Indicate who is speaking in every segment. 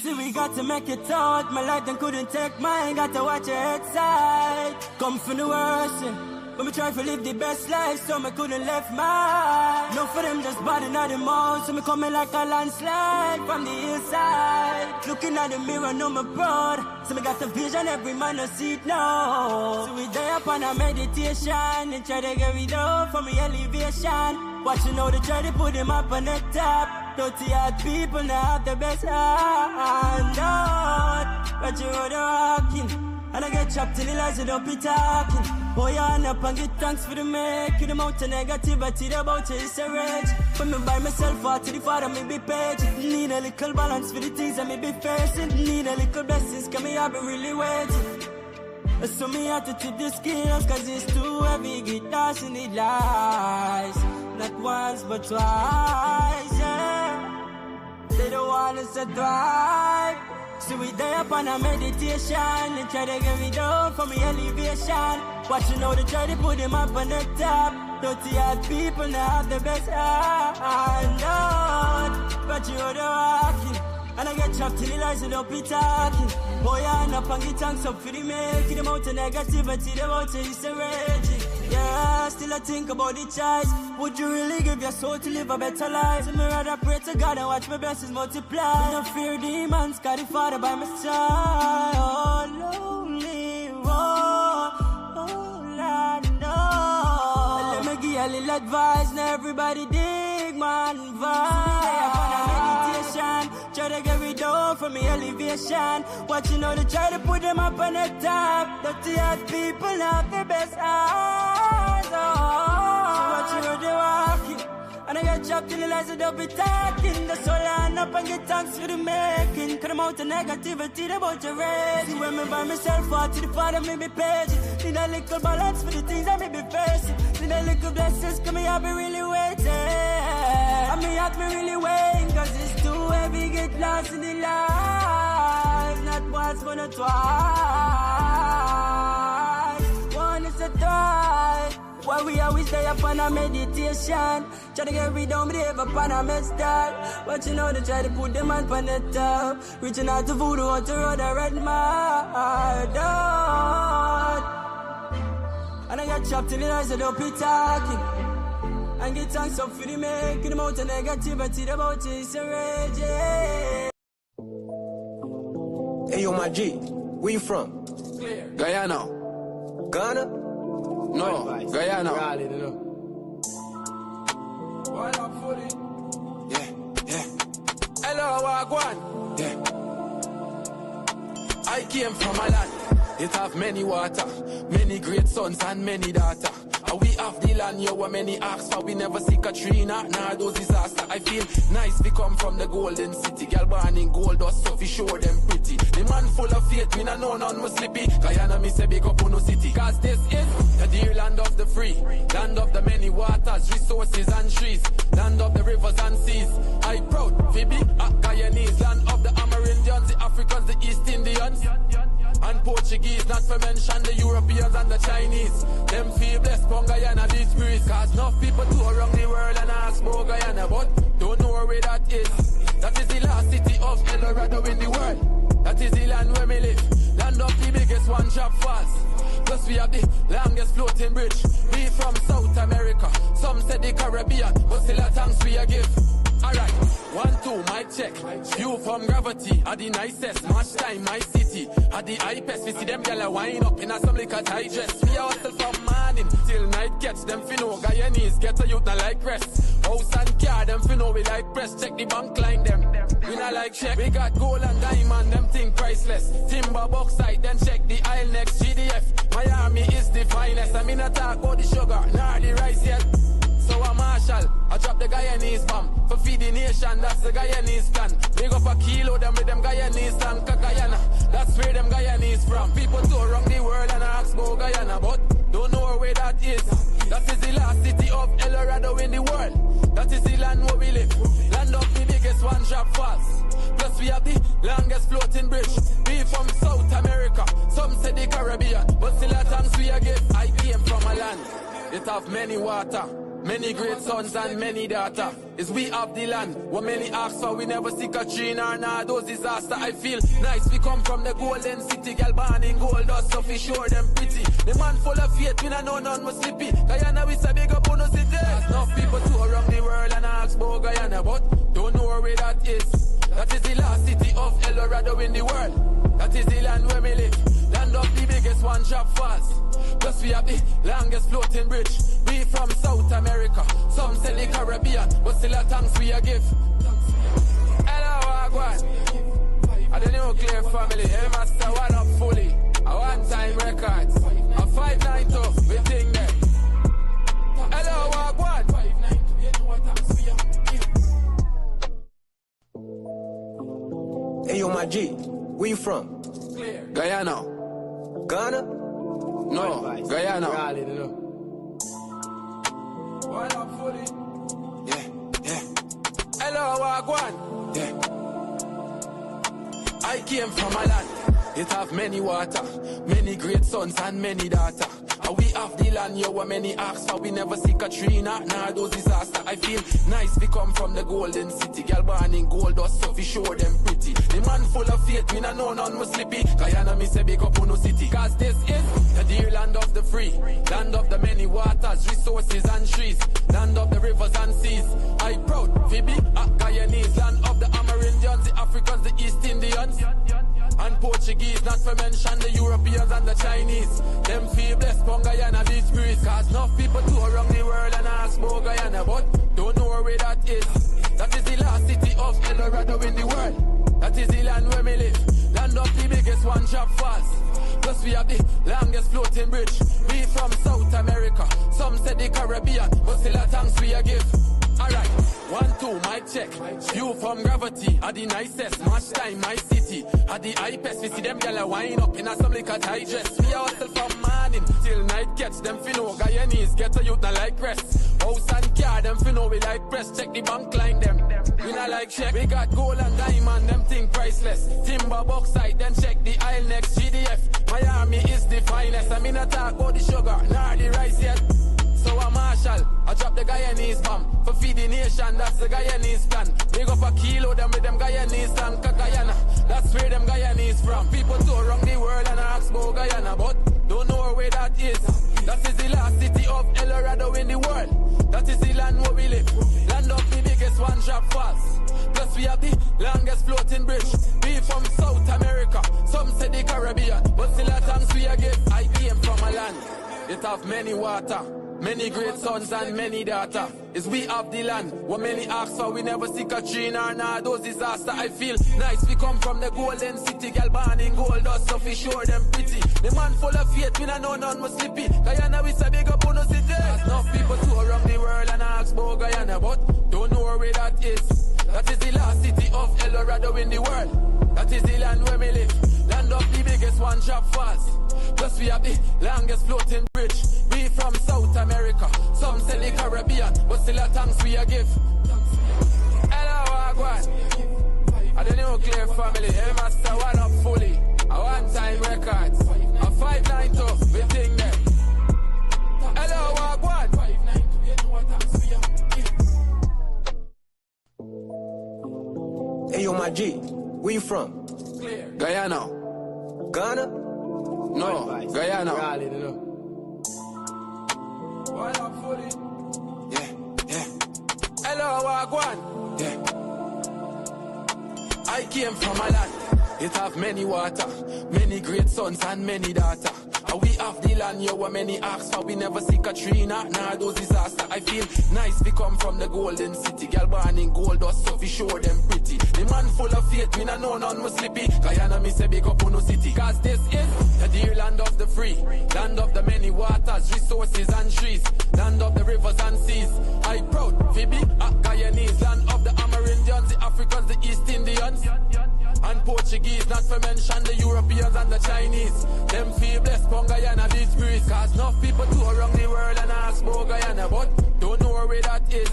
Speaker 1: See, we got to make it out. My life then couldn't take mine. Got to watch your head side. Come from the worst, but me try to live the best life, so me couldn't left mine. No for them just body not the most, so me coming like a landslide from the hillside. Looking at the mirror, know me proud. So me got the vision, every man no see it now. So we day up on a meditation and try to get rid of from the elevation. Watching how they try to put them up on the top. Dirty hard people now have the best hand out. But you know they're walking. And I get trapped in the lies, you don't be talking. Boy, on up and get thanks for the making. The amount of negativity about you is a rage. When me by myself out to the Father, me be page. Need a little balance for the things that me be facing. Need a little blessings, cause me have been really waiting. So me have to treat the skills, cause it's too heavy. Get lost in the lies. Not once, but twice, yeah. They don't want us to thrive. So we day up on a meditation and try to get me down from the elevation. Watching how they try to put them up on the top. Dirty hard people now have the best hand out. But you know they're walking. And I get trapped in the lies and don't be talking. Boy, on up and get thanks up for the making. Them out of negativity, them out of is raging. Yeah, still I think about the choice. Would you really give your soul to live a better life? So me rather pray to God and watch my blessings multiply. No fear demons, got the Father by my side. Oh, lonely road, oh, Lord, no. Let me give you a little advice. Now everybody dig, man, vibe. Try to get rid of from me elevation. Watching how they try to put them up on the top. Dirty hard people have the best eyes. Oh, watching how they walking. And I get trapped in the lies that don't be talking. That's all I end up and get thanks for the making. Cause I'm out of negativity, they about to rage. When me by myself out to the Father, me be paging. Need a little balance for the things that me be facing. Need a little blessings, cause me I be really waiting. And me have me really waiting, cause it's too heavy, get lost in the life. Not once, but not twice. One is a twice. Why we always stay up on a meditation. Try to get rid of me, they up on a mess up. Watching how they try to put them on the top. Reaching out to voodoo, out to road, a red mud. And I got trapped in the eyes, I don't be talking. And get thanks up for the making. Them out of negativity, about you is a rage.
Speaker 2: Hey yo, my G, where you from?
Speaker 3: Guyana.
Speaker 2: Ghana?
Speaker 3: No, Guyana. Yeah. Hello, Wagwan. Yeah. I came from a land. It have many water, many great sons and many daughters. And we have the land, yo, where many ask for. We never see Katrina, nah, those disaster. I feel nice, we come from the golden city. Girl born in gold dust, so we show them pretty. The man full of faith, me nah know none was slippy. Guyana, me say big up on no city. Cause this is the dear land of the free. Land of the many waters, resources and trees. Land of the rivers and seas. I proud, Phoebe, Guyanese. Land of the Amerindians, the Africans, the East Indians. And Portuguese, not to mention the Europeans and the Chinese. Them feel blessed from Guyana, this breeze. Cause enough people do around the world and ask about Guyana, but don't know where that is. That is the last city of El Dorado in the world. That is the land where we live. Land of the biggest one-drop falls. Plus we have the longest floating bridge. We from South America, some say the Caribbean, but still a thanks we a give. Alright, 1, 2, mic check. View from gravity, are the nicest. Match time, my city. Are the hypest, we see them gyal wind up in a some liquor tight dress. We are hustle from morning till night catch. Them finno Guyanese, get a youth not like rest. House and car, them finno we like press. Check the bank line them. We not like check. We got gold and diamond, them think priceless. Timber bauxite, then check the aisle next. GDF, Miami is the finest. I mean I talk about the sugar, nah the rice yet. So a marshal, I drop the Guyanese bomb. For feed the nation, that's the Guyanese plan. Big up a kilo, them with them Guyanese land. Guyana, that's where them Guyanese from. People tour around the world and ask about Guyana, but don't know where that is. That is the last city of El Dorado in the world. That is the land where we live. Land of the biggest one-drop falls. Plus we have the longest floating bridge. We from South America, some say the Caribbean, but still a thanks we a give. I came from a land, it have many water, many great sons and many daughters. Is we have the land, what many ask for, we never see Katrina nor those disaster. I feel nice, we come from the golden city, girl born in gold dust, so we sure them pretty. The man full of faith, we know none was sleepy. Guyana, we say big up on the city. Enough people tour around the world and ask about Guyana, but don't know where that is. That is the last city of El Dorado in the world. That is the land where we live. Land of the biggest one drop fast. Plus we have the longest floating bridge. We from South America, some say the Caribbean, but still a thanks we a give. Hello, Wagwan. I the nuclear family, hey master, one up fully. A one-time records, a 592, we think that. Hello, Wagwan.
Speaker 2: Hey yo, my G, where you from?
Speaker 3: Guyana.
Speaker 2: Ghana?
Speaker 3: No, Guyana. Yeah. Hello, Wagwan. Yeah. I came from a land, it have many water, many great sons and many daughters. And we have the land, yo, where many ask for, we never see Katrina, nor those disaster. I feel nice, we come from the golden city, girl born in gold dust, so we sure them pretty. The man full of faith, we know none was sleepy. Guyana, me say big up on no city, cause this is the dear land of the free, land of the many waters, resources and trees, land of the rivers and seas. I proud, Phoebe, Guyanese, land of the Amerindians, the Africans, the East Indians, and Portuguese, not to mention the Europeans and the Chinese. Them feel blessed from Guyana beach breeze, cause enough people tour around the world and ask about Guyana, but don't know where that is. That is the last city of El Dorado in the world. That is the land where we live, land of the biggest one drop falls. Plus we have the longest floating bridge. We from South America, some say the Caribbean, but still a thanks we a give. Alright, 1, 2, mic check. You from Gravity, are the nicest. Match time, my city, are the hypest. We see them gala wine up in a some liquor tie dress. We hustle from morning till night catch. Them finno Guyanese, get a youth not like rest. House and car, them finno we like press. Check the bank line them, we not like check. We got gold and diamond, them thing priceless. Timber bauxite, then check the aisle next. GDF, Miami is the finest. I mean not talk about the sugar, nor the rice yet. So a Marshall, I drop the Guyanese bomb for feed the nation, that's the Guyanese plan. Big up a kilo, them with them Guyanese slang, Guyana, that's where them Guyanese from. People tour around the world and ask about Guyana, but don't know where that is. That is the last city of El Dorado in the world. That is the land where we live, land of the biggest one drop falls. Plus we have the longest floating bridge. We from South America, some say the Caribbean, but still a thanks we a give. I came from a land, it have many water, many great sons and many daughters. Is we have the land, what many ask for, we never see Katrina nor those disaster. I feel nice, we come from the golden city, girl born in gold dust, so we sure them pretty. The man full of faith, we know none was sleepy. Guyana, we say big up on the city. Enough people tour around the world and ask about Guyana, but don't know where that is. That is the last city of El Dorado in the world. That is the land where we live, land of the biggest one drop falls. Plus we have the longest floating bridge. We from South America, some say the Caribbean, but still a thanks we a give. Hello, Wagwan. I the nuclear family, hey master, one up fully. A one-time records, a 592, we think that. Hello, Wagwan.
Speaker 2: Hey yo, my G, where you from?
Speaker 3: Guyana.
Speaker 2: Ghana?
Speaker 3: No, Guyana. Yeah. Hello, Wagwan. Yeah. I came from a land, it have many water, many great sons and many daughters. And we have the land, yo, where many ask for, we never see Katrina, nor those disaster. I feel nice, we come from the golden city, girl born in gold dust, so we sure them pretty. The man full of faith, we know none was sleepy. Guyana, me say big up on no city, cause this is the dear land of the free, land of the many waters, resources and trees, land of the rivers and seas. I proud, Phoebe, Guyanese, land of the Amerindians, the Africans, the East Indians, and Portuguese, not to mention the Europeans and the Chinese. Them feel blessed from Guyana beach breeze, cause enough people tour around the world and ask about Guyana, but don't know where that is.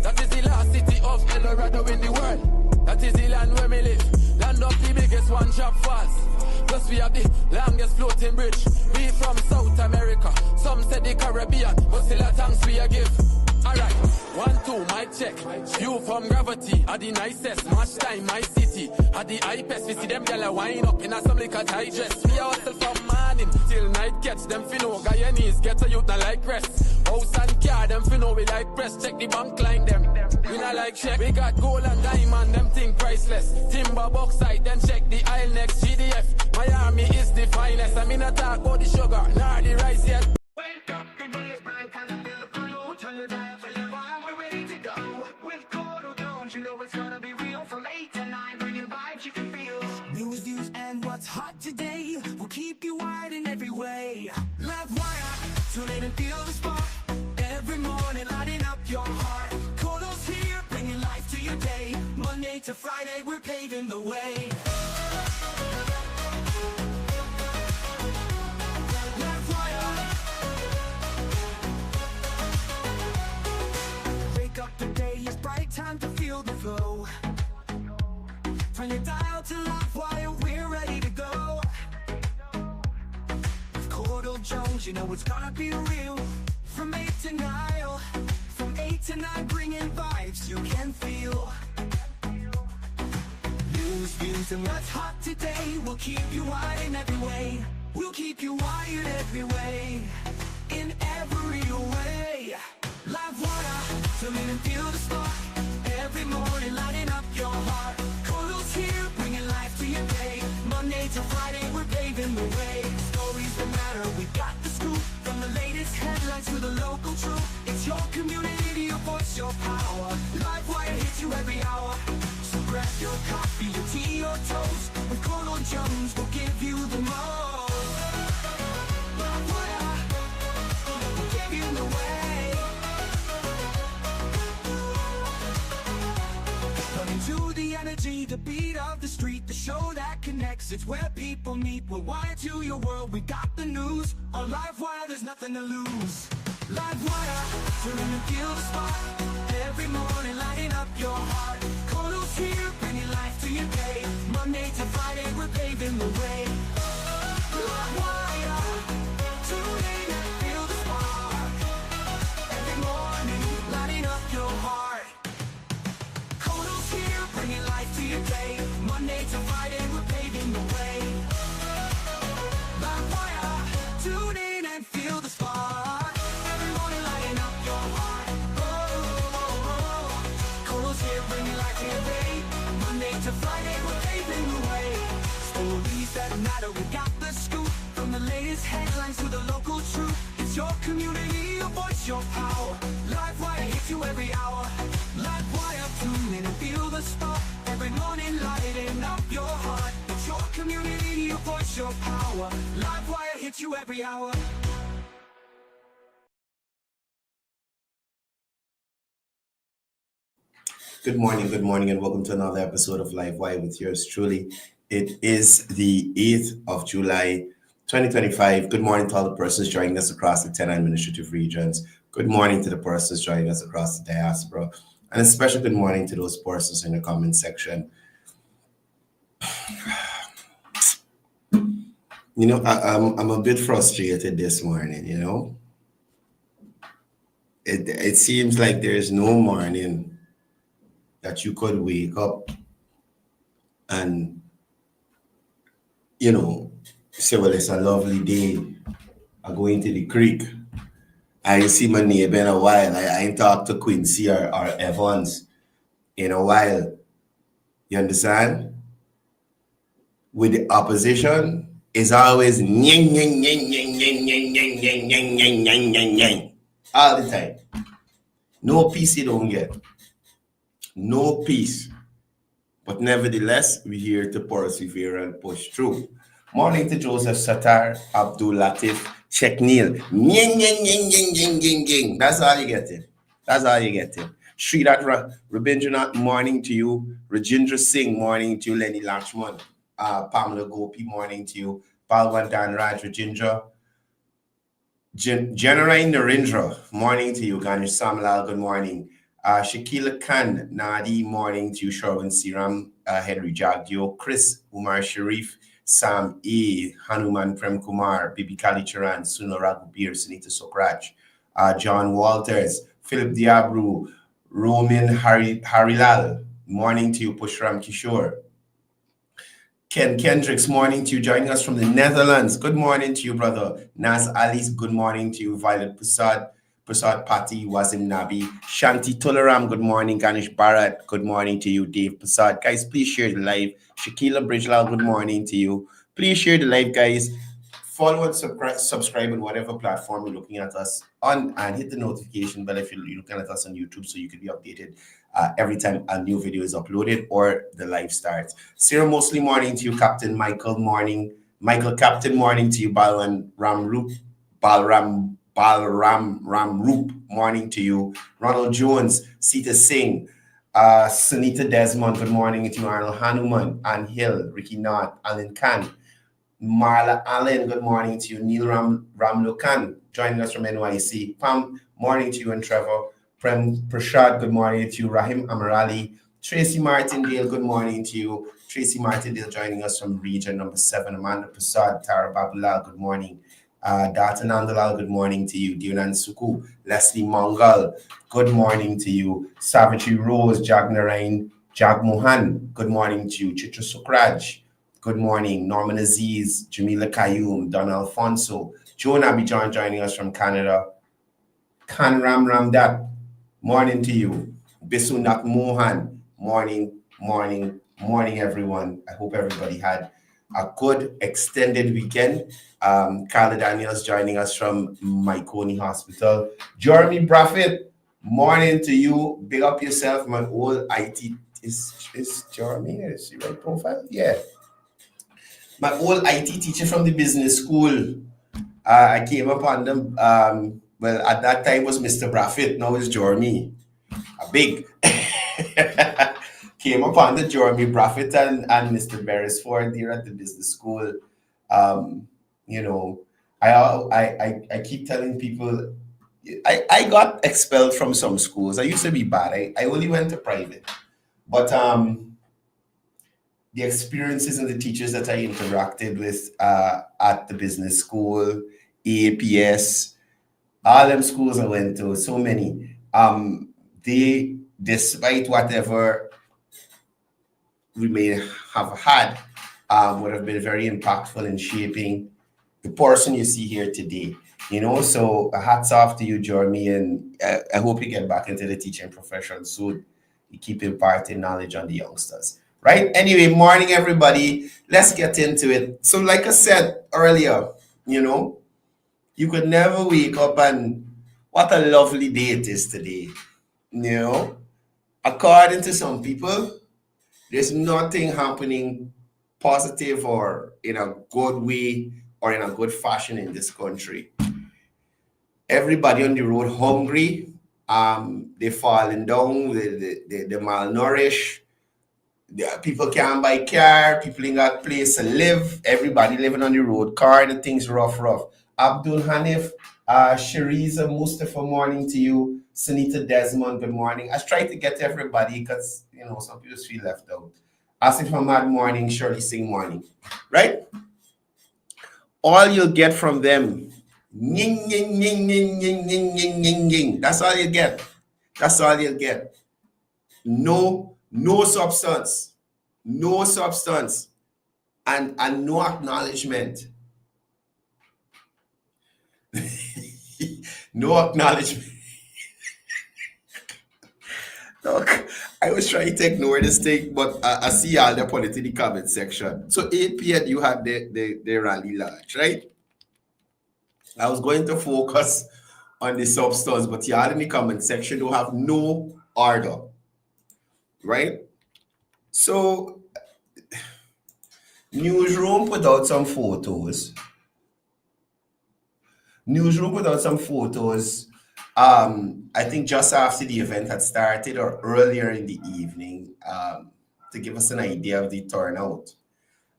Speaker 3: That is the last city of El Dorado in the world. That is the land where we live, land of the biggest one drop falls. Plus we have the longest floating bridge. We from South America, some say the Caribbean, but still a thanks we a give. Alright. 1, 2, mic check. View from gravity, are the nicest. Match time, my city. Are the hypest. We see them gyal wind up in a some like a tight dress. We are hustle from morning till night catch. Them finno Guyanese get a youth not like rest. House and car, them finno we like press. Check the bank line them. We not like check. We got gold and diamond, them thing priceless. Timber bauxite, then check the aisle next. GDF, Miami is the finest. I mean I talk about the sugar, nah the rice yet.
Speaker 4: Wake up, the day is bright, and I feel the blue. Turn your dial for your vibe, we're ready to go. With Courdel, don't you know it's gonna be real? From 8 to 9, bring your vibes you can feel.
Speaker 1: News, views, and what's hot today will keep you wired in every way. LIVEWIRE, tune in and feel the spark. Every morning, lighting up your heart. Courdel's here, bringing life to your day. Monday to Friday, we're paving the way. Wake up, the day is bright, time to feel the flow. Turn your dial to LIVEWIRE, we're ready to go. With Courdel Jones, you know it's gonna be real. From 8 to 9, from 8 to 9, bringing vibes you can feel. News, views, and what's hot today will keep you wired in every way. We'll keep you wired every way, in every way. LIVEWIRE, tune in and feel the spark. Every morning, lighting up your heart. Courdel's here, bringing life to your day. Monday to Friday, we're paving the way. Stories that matter, we got the scoop. From the latest headlines to the local truth. It's your community, your voice, your power. LIVEWIRE hits you every hour. So grab your coffee, your tea, your toast. With Courdel Jones, we'll give you the most. LIVEWIRE, we'll give you the way. Running to the energy, the beat of the street, the show that connects. It's where people meet. We're wired to your world, we got the news. On LIVEWIRE, there's nothing to lose. LIVEWIRE, tune in and feel the spark. Every morning, lighting up your heart. Courdel's here, bringing life to your day. Monday to Friday, we're paving the way. LIVEWIRE, tune in and feel the spark. Every morning, lighting up your heart. Courdel's here, bringing life to your day. Monday to Friday, we're paving the way. LIVEWIRE, tune in and feel the spark. Every morning, lighting up your heart. Courdel's here, bringing life to your day. Monday to Friday, we're paving the way. Stories that matter, we got the scoop. From the latest headlines to the local truth. It's your community, your voice, your power. LIVEWIRE hits you every hour. LIVEWIRE, tune in and feel the spark. Every morning, lighting up your heart. It's your community, your voice, your power. LIVEWIRE hits you every hour.
Speaker 5: Good morning, and welcome to another episode of LIVEWIRE with yours truly. It is the 8th of July, 2025. Good morning to all the persons joining us across the 10 administrative regions. Good morning to the persons joining us across the diaspora. And a special good morning to those persons in the comment section. You know, I'm a bit frustrated this morning, you know. It seems like there's no morning that you could wake up and, you know, say, well, it's a lovely day. I go into the creek. I ain't see my neighbor in a while. I ain't talked to Quincy or Evans in a while. You understand? With the opposition, it's always nyang, nyang, nyang, nyang, nyang, nyang, nyang, nyang, nyang, nyang, nyang, nyang, nyang. All the time. No peace you don't get. No peace. But nevertheless, we're here to persevere and push through. Morning to Joseph Sattar, Abdul Latif, Checkneil. Nying, nying, nying, nying, nying, nying, nying. That's all you get it. That's all you get it. Sridhar Rabindranath, morning to you. Rajendra Singh, morning to you. Lenny Lakshman, Pamela Gopi, morning to you. Palwan Danraj, Rajendra. General Narendra, morning to you. Ganesh Samlal, good morning. Shakila Khan, Nadi, morning to you. Sherwin Siram, Henry Jagdio, Chris Umar Sharif, Sam E, Hanuman Prem Kumar, Bibi Kali Charan, Sunaragu Bir, Sunita Sokrach, John Walters, Philip Diabru, Roman Harilal, morning to you. Pushram Kishore. Ken Kendricks, morning to you, joining us from the Netherlands. Good morning to you, brother. Naz Alice, good morning to you. Violet Prasad Pati, Wazim Nabi. Shanti Tularam, good morning. Ganesh Bharat, good morning to you. Dave Prasad. Guys, please share the live. Shakila Bridgelal, good morning to you. Please share the live, guys. Follow and subscribe on whatever platform you're looking at us on, and hit the notification bell if you're looking at us on YouTube, so you can be updated every time a new video is uploaded or the live starts. Sarah Mosley, morning to you. Captain Michael, morning. Michael Captain, morning to you. Balram Ramroop, morning to you. Ronald Jones, Sita Singh, Sunita Desmond, good morning to you. Arnold Hanuman, Ann Hill, Ricky Knott, Alan Khan, Marla Allen, good morning to you. Neil Ramlokan, joining us from NYC. Pam, morning to you. And Trevor. Prem Prashad, good morning to you. Rahim Amarali. Tracy Martindale, good morning to you. Tracy Martindale joining us from region number 7. Amanda Prasad, Tara Babulal, good morning. Data Nandalal, good morning to you. Dionan Suku, Leslie Mongal, good morning to you. Savitri Rose, Jagnarain, Jagmohan, good morning to you. Chitra Sukraj, good morning. Norman Aziz, Jamila Kayum, Don Alfonso, Joan Abidjan joining us from Canada. Kanram Ramdat, morning to you. Bisunak Mohan, morning, everyone. I hope everybody had a good extended weekend. Carla Daniels joining us from Myconi Hospital. Jeremy Braffett, morning to you. Big up yourself, my old IT. Is Jeremy? Is the right profile? Yeah. My old IT teacher from the business school. I came upon them. Well, at that time was Mr. Braffett. Now it's Jeremy. A big. Came upon the Jeremy Braffett and Mr. Beresford there at the business school. You know, I keep telling people, I got expelled from some schools. I used to be bad. I only went to private. But the experiences and the teachers that I interacted with at the business school, APS, all them schools I went to, so many, they, despite whatever we may have had, would have been very impactful in shaping the person you see here today. You know, so hats off to you, Jeremy, and I hope you get back into the teaching profession soon. You keep imparting knowledge on the youngsters. Right? Anyway, morning, everybody. Let's get into it. So like I said earlier, you know, you could never wake up and what a lovely day it is today. You know, according to some people, there's nothing happening positive or in a good way or in a good fashion in this country. Everybody on the road hungry. They're falling down. They're malnourished. People can't buy car, people ain't got place to live, everybody living on the road, car, the things rough. Abdul Hanif, Shariza Mustafa, morning to you. Sunita Desmond, good morning. I try to get to everybody because, you know, some people feel left out. Asif Hamad, morning. Shirley Singh, morning. Right? All you'll get from them, ning, ning, ning, ning, ning, ning, ning, ning, ning. That's all you get. That's all you'll get. No substance. No substance and no acknowledgement. No acknowledgement. Look, I was trying to ignore this thing, but I see all the put it in the comment section. So 8 p.m. you had the rally large, right? I was going to focus on the substance, but y'all in the comment section don't have no order, right? So Newsroom put out some photos. I think just after the event had started or earlier in the evening, to give us an idea of the turnout.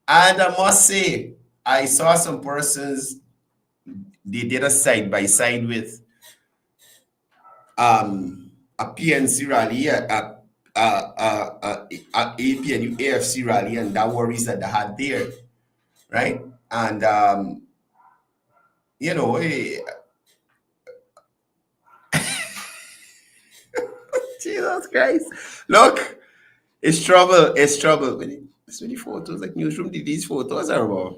Speaker 5: And I must say, I saw some persons, they did a side-by-side with a PNC rally, a APNU AFC rally, and that worries that they had there, right? And you know, Jesus Christ. Look, it's trouble. It's trouble. It's many photos, like newsroom did these photos are about.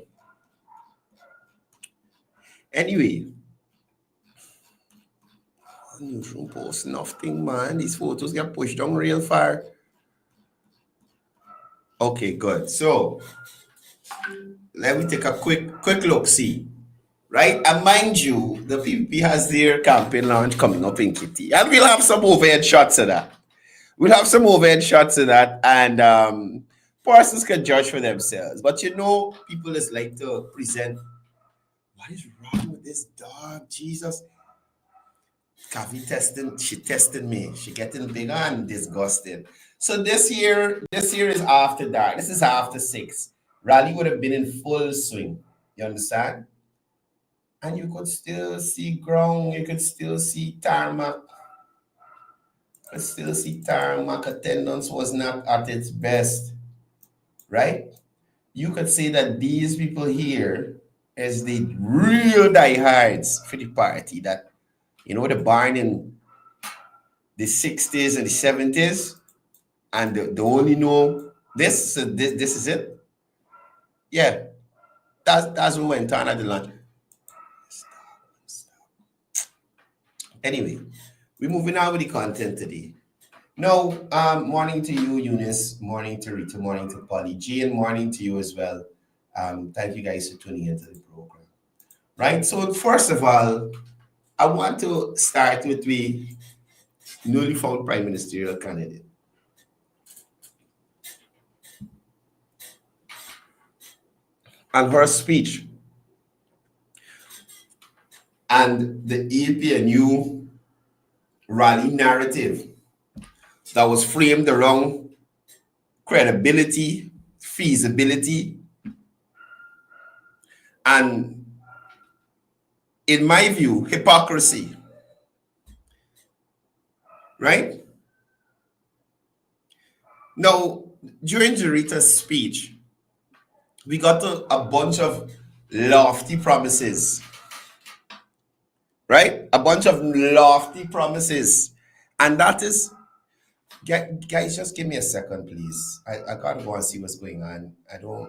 Speaker 5: Anyway, newsroom post nothing, man. These photos get pushed down real far. Okay, good. So let me take a quick look, see. Right? And mind you, the PPP has their campaign launch coming up in Kitty. And we'll have some overhead shots of that. And persons can judge for themselves. But you know, people just like to present, what is wrong with this dog? Jesus. Kavi she tested me. She getting bigger and disgusting. So this year is after dark. This is after 6. Rally would have been in full swing. You understand? And you could still see ground, you could still see tarmac. Attendance was not at its best, right? You could say that these people here is the real diehards for the party that, you know, the barn in the 60s and the 70s, and they only know this, so this is it. Yeah, that's what went on at the lunch. Anyway, we're moving on with the content today. No, morning to you, Eunice. Morning to Rita. Morning to Polly. Jane, morning to you as well. Thank you guys for tuning into the program. Right, so first of all, I want to start with the newly found prime ministerial candidate. And her speech and the APNU rally narrative that was framed around credibility, feasibility, and, in my view, hypocrisy. Right? Now, during Jarita's speech, we got a bunch of lofty promises. Right? A bunch of lofty promises. And that is, guys, just give me a second, please. I gotta go and see what's going on.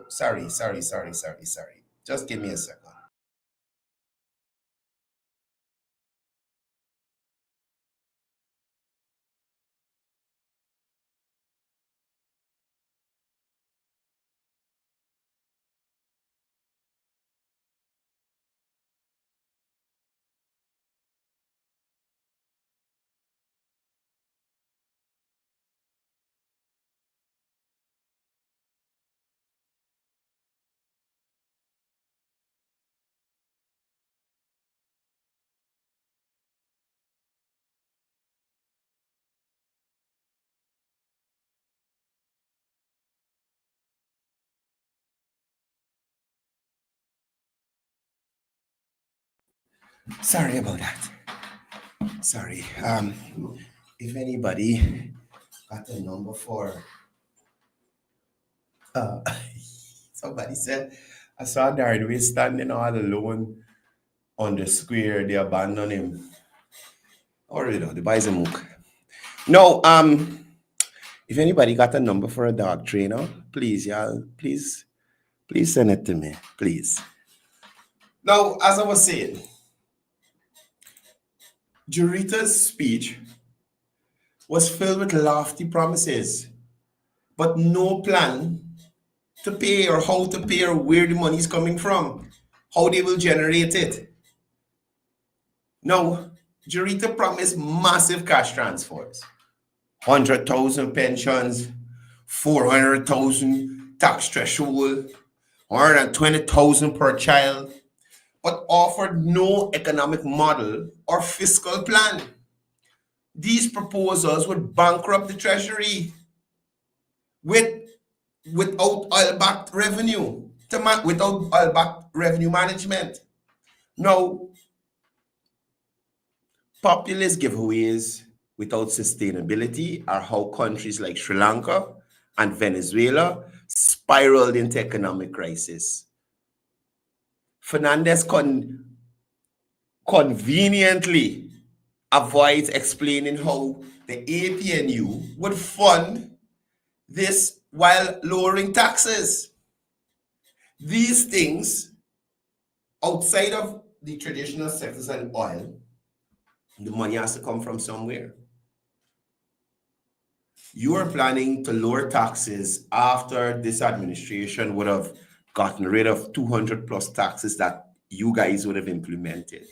Speaker 5: Sorry. Just give me a second. Sorry about that. Sorry. If anybody got a number for somebody said, I saw Darwin standing all alone on the square. They abandoned him. Or the boys a mook. No, if anybody got a number for a dog trainer, please, y'all, please send it to me, please. Now, as I was saying, Jarita's speech was filled with lofty promises, but no plan to pay, or how to pay, or where the money is coming from, how they will generate it. Now, Jarita promised massive cash transfers, 100,000 pensions, 400,000 tax threshold, 120,000 per child, but offered no economic model or fiscal plan. These proposals would bankrupt the treasury without oil-backed revenue, without oil-backed revenue management. Now, populist giveaways without sustainability are how countries like Sri Lanka and Venezuela spiraled into economic crisis. Fernandez conveniently avoids explaining how the APNU would fund this while lowering taxes. These things, outside of the traditional sectors and oil, the money has to come from somewhere. You are planning to lower taxes after this administration would have gotten rid of 200 plus taxes that you guys would have implemented.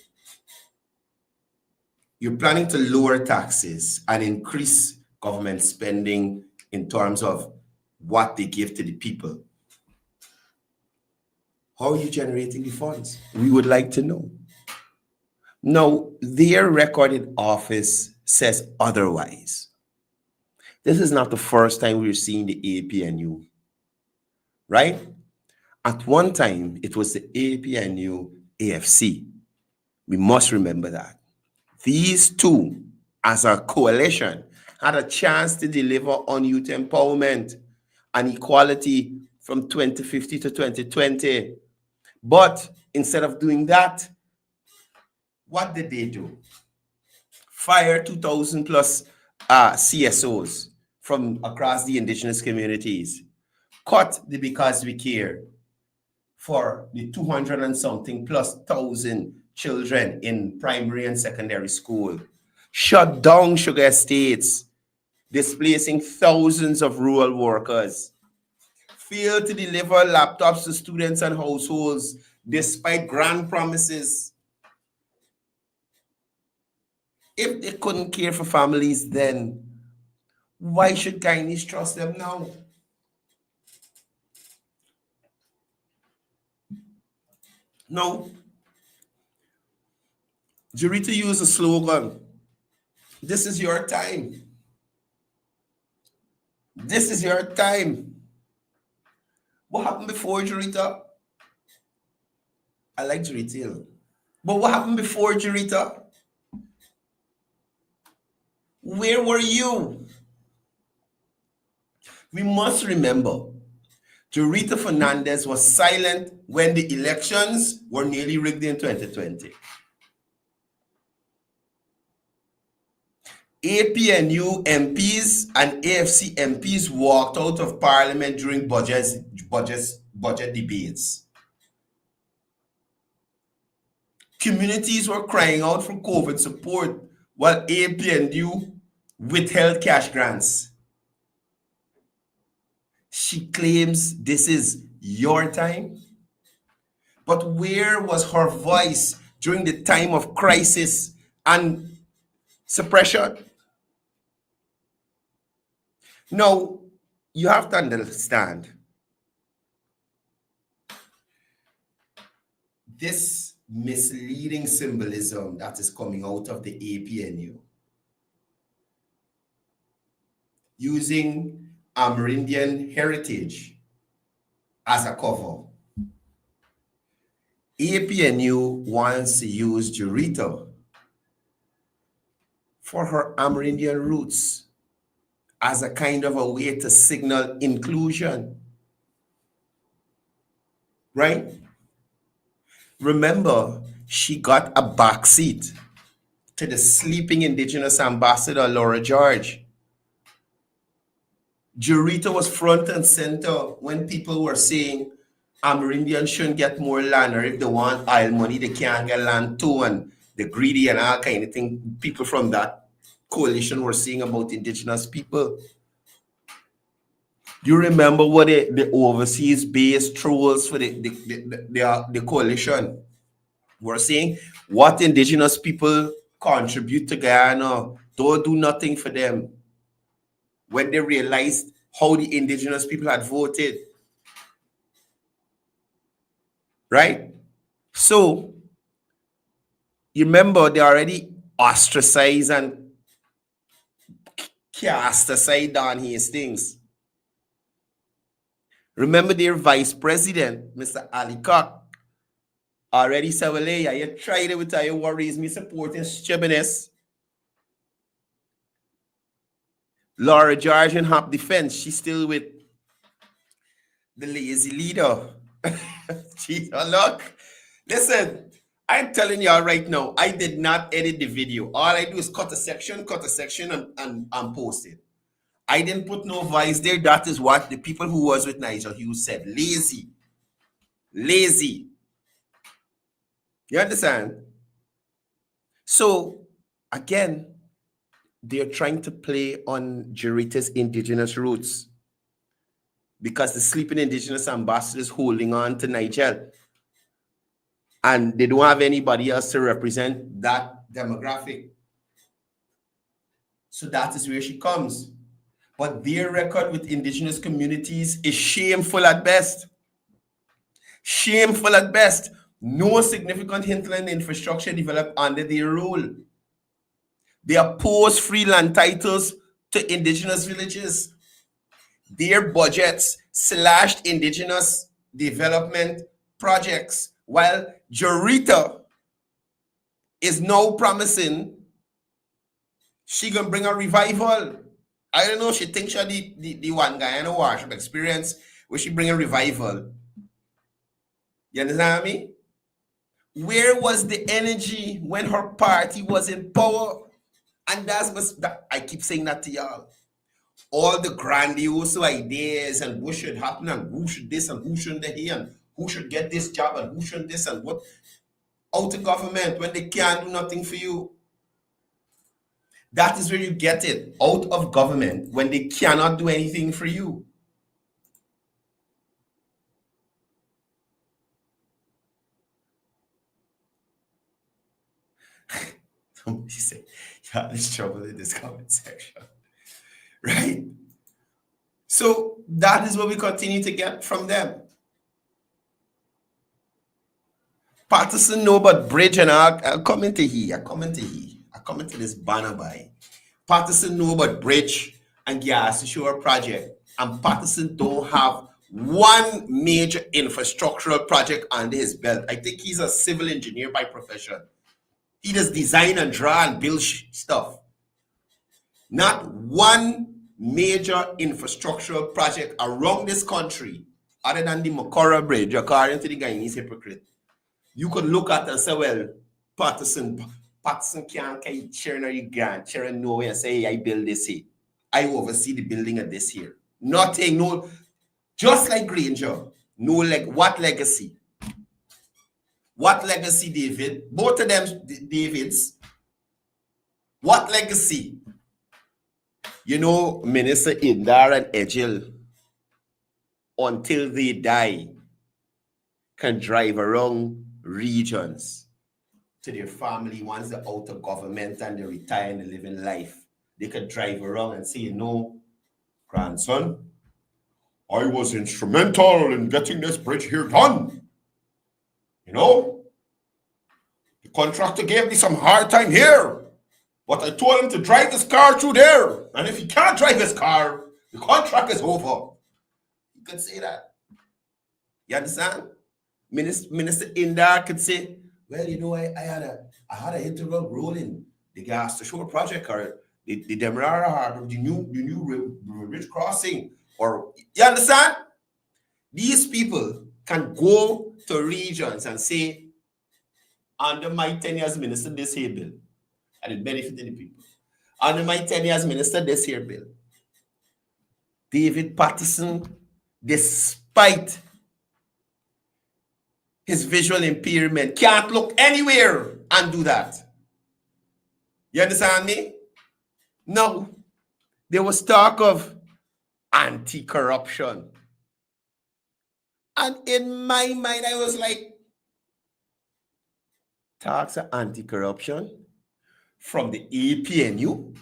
Speaker 5: You're planning to lower taxes and increase government spending in terms of what they give to the people. How are you generating the funds? We would like to know. Now, their record in office says otherwise. This is not the first time we're seeing the APNU, right? At one time, it was the APNU AFC. We must remember that. These two, as a coalition, had a chance to deliver on youth empowerment and equality from 2050 to 2020. But instead of doing that, what did they do? Fire 2,000 plus CSOs from across the indigenous communities. Cut the Because We Care for the 200 and something plus thousand children in primary and secondary school. Shut down sugar estates, displacing thousands of rural workers. Failed to deliver laptops to students and households despite grand promises. If they couldn't care for families then, why should Guyanese trust them now? No. Jurita used a slogan. This is your time. This is your time. What happened before Jurita? I like Jurita. But what happened before Jurita? Where were you? We must remember, Jurita Fernandez was silent when the elections were nearly rigged in 2020. APNU MPs and AFC MPs walked out of parliament during budget debates. Communities were crying out for COVID support while APNU withheld cash grants. She claims this is your time. But where was her voice during the time of crisis and suppression? Now, you have to understand this misleading symbolism that is coming out of the APNU. Using Amerindian heritage as a cover. APNU wants to use Jurita for her Amerindian roots as a kind of a way to signal inclusion. Right? Remember, she got a backseat to the sleeping Indigenous ambassador, Laura George. Jurita was front and center when people were saying Amerindians shouldn't get more land, or if they want oil money, they can't get land too, and the greedy and all kind of thing. People from that coalition were saying about Indigenous people. Do you remember what the overseas based trolls for the coalition were saying? What Indigenous people contribute to Guyana don't do nothing for them. When they realized how the Indigenous people had voted. Right? So, you remember they already ostracized and cast aside Don Hastings. Remember their vice president, Mr. Ali Cock, already said, well, yeah, you tried it with your worries, me supporting stubbornness. Laura George in Hop Defense, she's still with the lazy leader. Look, listen, I'm telling y'all right now, I did not edit the video. All I do is cut a section, and post it. I didn't put no voice there. That is what the people who was with Nigel Hughes said. Lazy. Lazy. You understand? So, again, they're trying to play on Jarita's indigenous roots because the sleeping indigenous ambassador is holding on to Nigel. And they don't have anybody else to represent that demographic. So that is where she comes. But their record with indigenous communities is shameful at best. Shameful at best. No significant hinterland infrastructure developed under their rule. They opposed free land titles to indigenous villages. Their budgets slashed indigenous development projects, while Jarita is now promising she gonna bring a revival. I don't know, she thinks she the one Guyana worship experience where she bring a revival. You understand me? Where was the energy when her party was in power? And I keep saying that to y'all. All the grandiose ideas and what should happen and who should this and who shouldn't they and who should get this job and who shouldn't this and what. Out of government when they can't do nothing for you. That is where you get it. Out of government when they cannot do anything for you. Somebody say, yeah, there's trouble in this comment section. Right? So that is what we continue to get from them. Patterson know but bridge and I'll come into this banner by. Patterson know but bridge and gas shore project. And Patterson don't have one major infrastructural project under his belt. I think he's a civil engineer by profession. He does design and draw and build stuff. Not one major infrastructural project around this country other than the Makora Bridge, according to the Guyanese hypocrite. You could look at and say, well, Patterson can't carry Sharon or you grant, Sharon no way and say, hey, I build this here. I oversee the building of this here. Nothing, no, just like Granger. No, like what legacy? What legacy, David? Both of them, Davids. What legacy? You know, Minister Indar and Ejil, until they die, can drive around regions to their family once they're out of government and they retire and they live in life. They can drive around and say, you know, grandson, I was instrumental in getting this bridge here done. You know, the contractor gave me some hard time here, but I told him to drive his car through there. And if he can't drive his car, the contract is over. You could say that. You understand? Minister Indar could say, well, you know, I had a integral role in the gas to shore project or the Demerara Harbor, the new bridge crossing, or you understand? These people can go to regions and say, under my 10 years minister, this here bill, and it benefited the people. Under my 10 years minister, this here bill. David Patterson, despite his visual impairment, can't look anywhere and do that. You understand me? No. There was talk of anti-corruption. And in my mind, I was like, talks of anti-corruption from the APNU?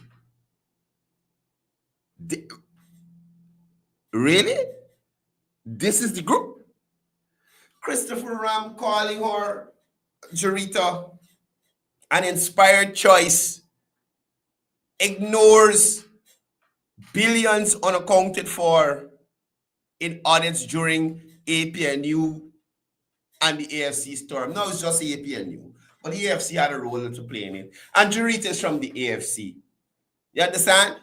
Speaker 5: Really? This is the group? Christopher Ram calling her Jarita an inspired choice, ignores billions unaccounted for in audits during APNU and the AFC storm. No, it's just APNU. But the AFC had a role to play in it. And Jarita is from the AFC. You understand?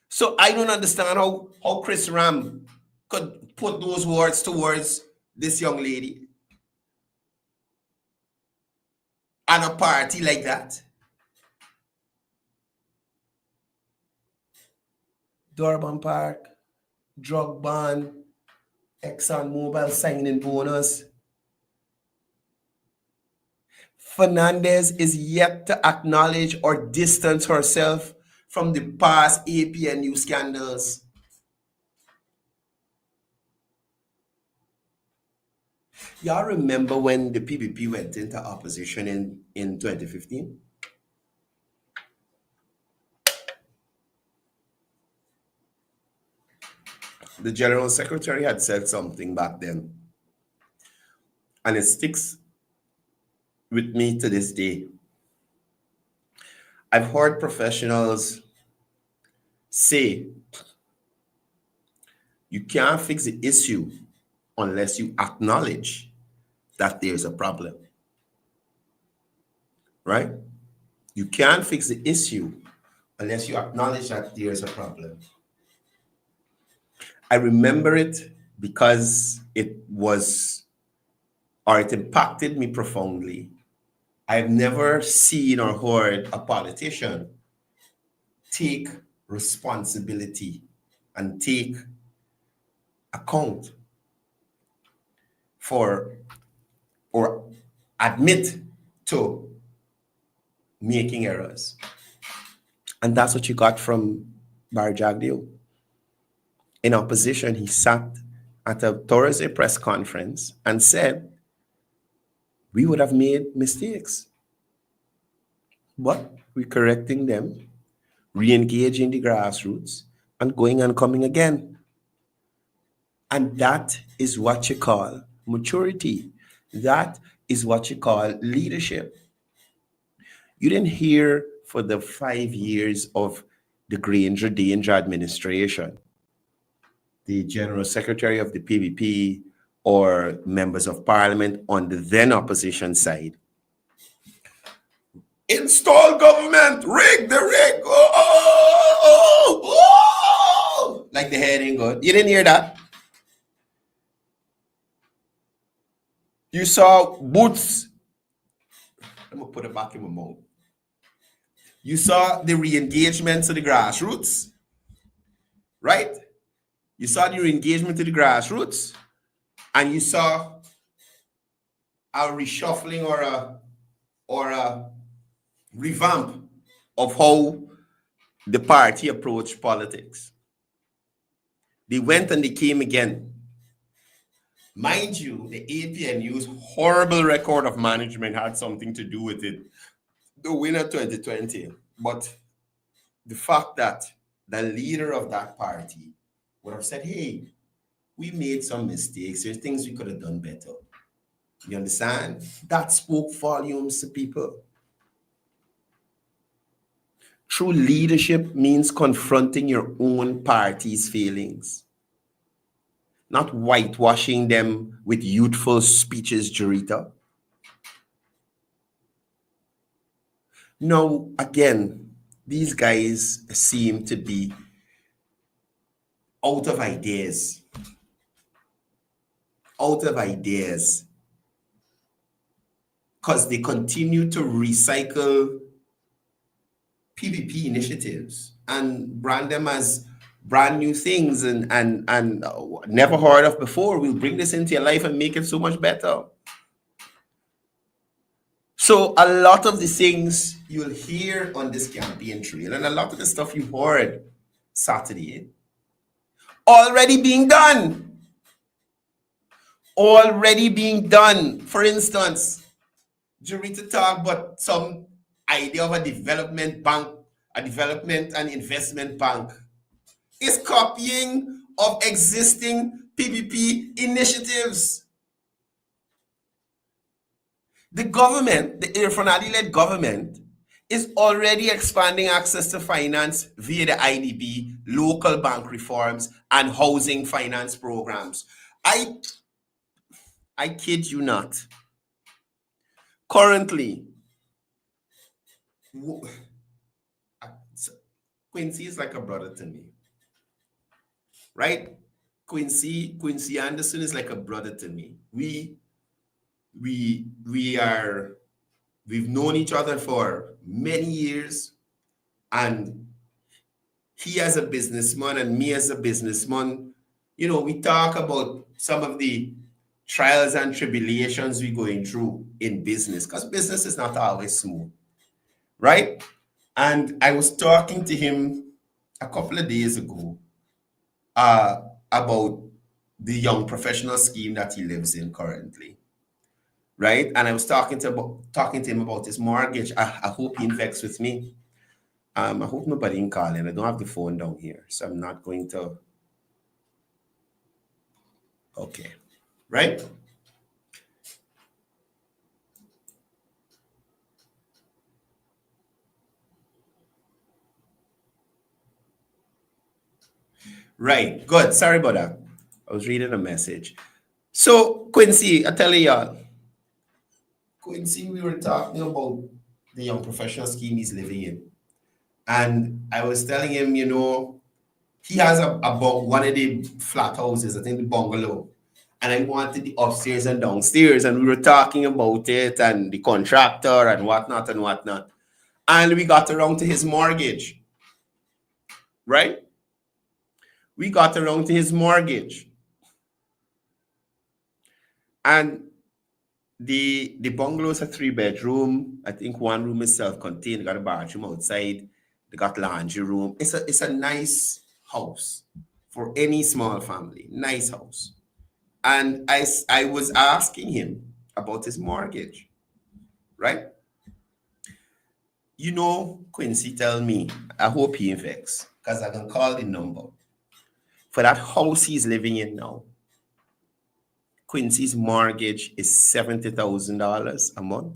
Speaker 5: So I don't understand how Chris Ram could put those words towards this young lady. and a party like that. Durban Park, drug ban, Exxon Mobil signing bonus. Fernandez is yet to acknowledge or distance herself from the past APNU scandals. Y'all remember when the PPP went into opposition in 2015? The General Secretary had said something back then, and it sticks with me to this day. I've heard professionals say you can't fix the issue unless you acknowledge that there's a problem, right? You can't fix the issue unless you acknowledge that there's a problem. I remember it because it impacted me profoundly. I've never seen or heard a politician take responsibility and take account for or admit to making errors. And that's what you got from Barry Jagdeo. In opposition, he sat at a Thursday press conference and said, we would have made mistakes, but we're correcting them, re-engaging the grassroots, and going and coming again. And that is what you call maturity. That is what you call leadership. You didn't hear for the 5 years of the Granger Danger administration, the General Secretary of the PPP or members of Parliament on the then opposition side, install government, rig the rig, like the head ain't good. You didn't hear that? You saw boots. I'm gonna put it back in my mouth. You saw the re-engagement to the grassroots, right? You saw the re-engagement to the grassroots, and you saw a reshuffling or a revamp of how the party approached politics. They went and they came again. Mind you, the APNU's horrible record of management had something to do with it, the winner 2020. But the fact that the leader of that party would have said, hey, we made some mistakes. There's things we could have done better. You understand? That spoke volumes to people. True leadership means confronting your own party's failings, not whitewashing them with youthful speeches, Jurita. Now, again, these guys seem to be out of ideas. Because they continue to recycle PPP initiatives and brand them as brand new things and never heard of before. We'll bring this into your life and make it so much better. So a lot of the things you'll hear on this campaign trail and a lot of the stuff you heard Saturday already being done. For instance, Jurita talk about some idea of a development bank, a development and investment bank. Is copying of existing PPP initiatives. The government, the Irfan Ali-led government, is already expanding access to finance via the IDB, local bank reforms, and housing finance programs. I kid you not. Currently, Quincy is like a brother to me, right? Quincy Anderson is like a brother to me. We are We've known each other for many years, and he as a businessman and me as a businessman, we talk about some of the trials and tribulations we're going through in business, because business is not always smooth, right? And I was talking to him a couple of days ago about the young professional scheme that he lives in currently, right? And I was talking to him about his mortgage. I hope he vexed with me. I hope nobody in calling. I don't have the phone down here, so I'm not going to. Okay, right? Right, good. Sorry about that. I was reading a message. So, Quincy, I tell y'all, Quincy, we were talking about the young professional scheme he's living in. And I was telling him, he has about one of the flat houses, I think the bungalow. And I wanted the upstairs and downstairs. And we were talking about it and the contractor and whatnot and whatnot. And we got around to his mortgage, right? We got around to his mortgage. And the bungalow is a 3-bedroom. I think one room is self-contained. They got a bathroom outside. They got laundry room. It's a nice house for any small family. Nice house. And I was asking him about his mortgage, right? Quincy, tell me, I hope he infects, because I can call the number. For that house he's living in now, Quincy's mortgage is $70,000 a month.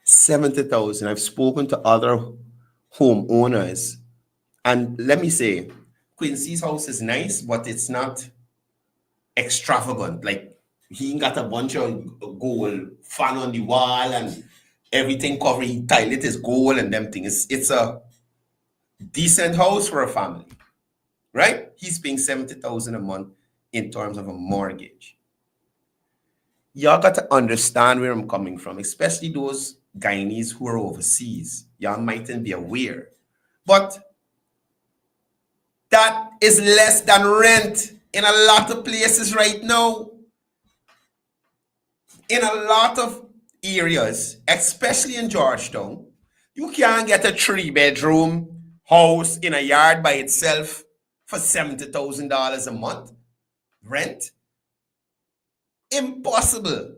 Speaker 5: $70,000. I've spoken to other homeowners, and let me say, Quincy's house is nice, but it's not extravagant. Like, he ain't got a bunch of gold fan on the wall and everything covered. He tile it is gold and them things. It's a decent house for a family, right? He's paying $70,000 a month in terms of a mortgage. Y'all got to understand where I'm coming from, especially those Guyanese who are overseas. Y'all mightn't be aware, but that is less than rent in a lot of places right now. In a lot of areas, especially in Georgetown, you can't get a 3-bedroom house in a yard by itself for $70,000 a month rent. Impossible.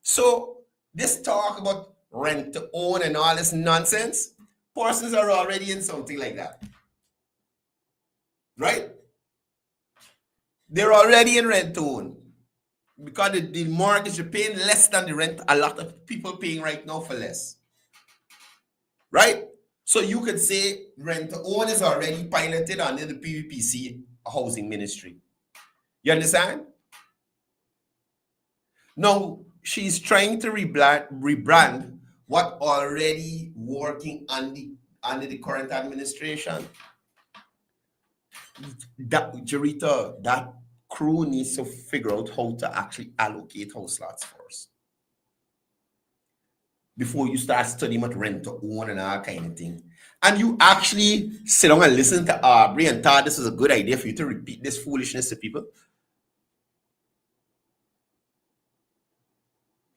Speaker 5: So this talk about rent to own and all this nonsense, persons are already in something like that, right? They're already in rent to own, because the mortgage you're paying less than the rent a lot of people paying right now for less, right? So you could say rent to own is already piloted under the PVPC housing ministry. You understand? Now, she's trying to rebrand what already working under the current administration. Jarita, that crew needs to figure out how to actually allocate house slots first, before you start studying what rent to own and all kind of thing. And you actually sit down and listen to Aubrey and thought this is a good idea for you to repeat this foolishness to people.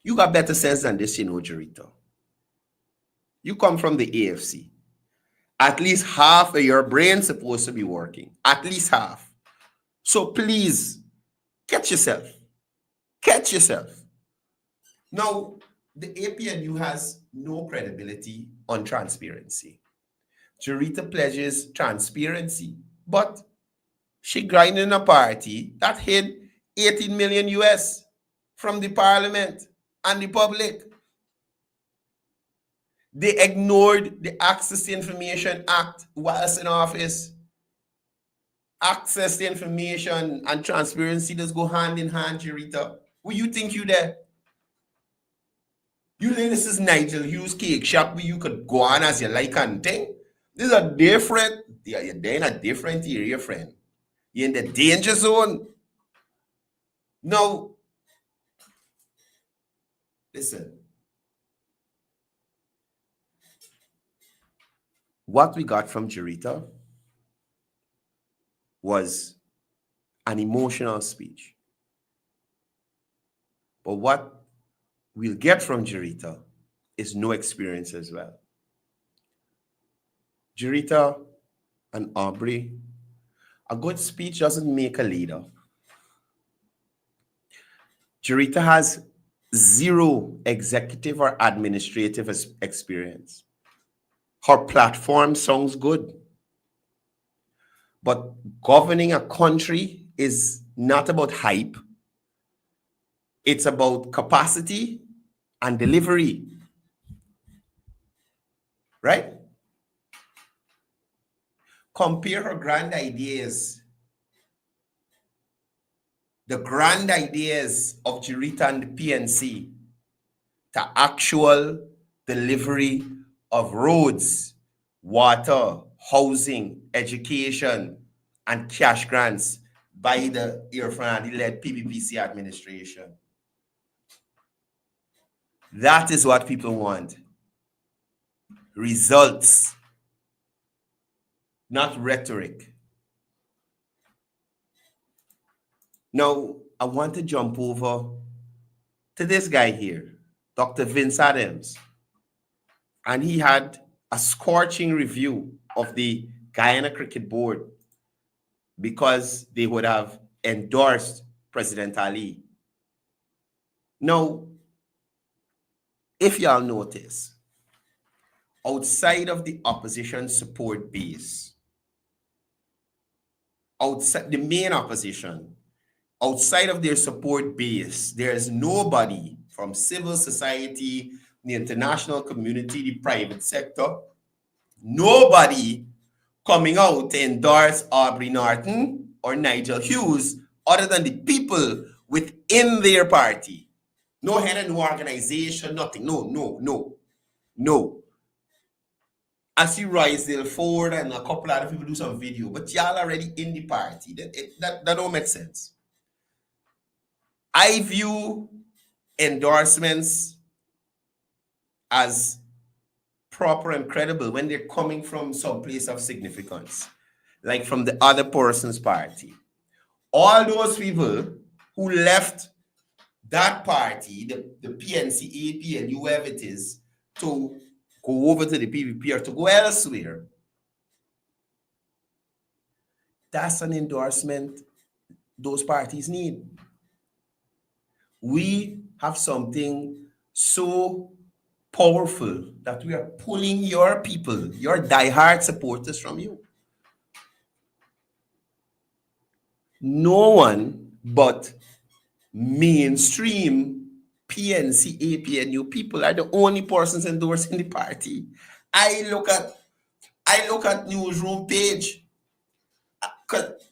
Speaker 5: You got better sense than this, Jarita. You come from the AFC. At least half of your brain's supposed to be working. At least half. So please, catch yourself. Catch yourself. Now, the APNU has no credibility on transparency. Jarita pledges transparency, but she grinding a party that hid 18 million US from the parliament and the public. They ignored the Access to Information Act whilst in office. Access to information and transparency does go hand in hand, Jarita. Who you think you there? You think this is Nigel Hughes cake shop where you could go on as you like and thing? This is a different, you're in a different area, friend. You're in the danger zone. Now, Listen, what we got from Jarita was an emotional speech. But what we'll get from Jarita is no experience as well. Jarita and Aubrey, a good speech doesn't make a leader. Jarita has zero executive or administrative experience. Her platform sounds good. But governing a country is not about hype. It's about capacity and delivery. Right? Compare her grand ideas, the grand ideas of Jarita and the PNC, to actual delivery of roads, water, housing, education, and cash grants by the Irfan-led PPPC administration. That is what people want. Results, not rhetoric. Now, I want to jump over to this guy here, Dr. Vince Adams. And he had a scorching review of the Guyana Cricket Board because they would have endorsed President Ali. Now, if y'all notice, outside of the opposition support base, outside the main opposition, outside of their support base, there is nobody from civil society, the international community, the private sector, nobody coming out to endorse Aubrey Norton or Nigel Hughes other than the people within their party. No head of no organization, nothing. No. I see Roysdale Ford and a couple other people do some video, but y'all already in the party. That don't make sense. I view endorsements as proper and credible when they're coming from some place of significance, like from the other person's party. All those people who left that party, the PNC, AP, and whoever it is, to go over to the PPP or to go elsewhere, that's an endorsement those parties need. We have something so powerful that we are pulling your people, your diehard supporters from you. No one but mainstream PNC, AP, and you people are the only persons endorsing the party. I look at newsroom page.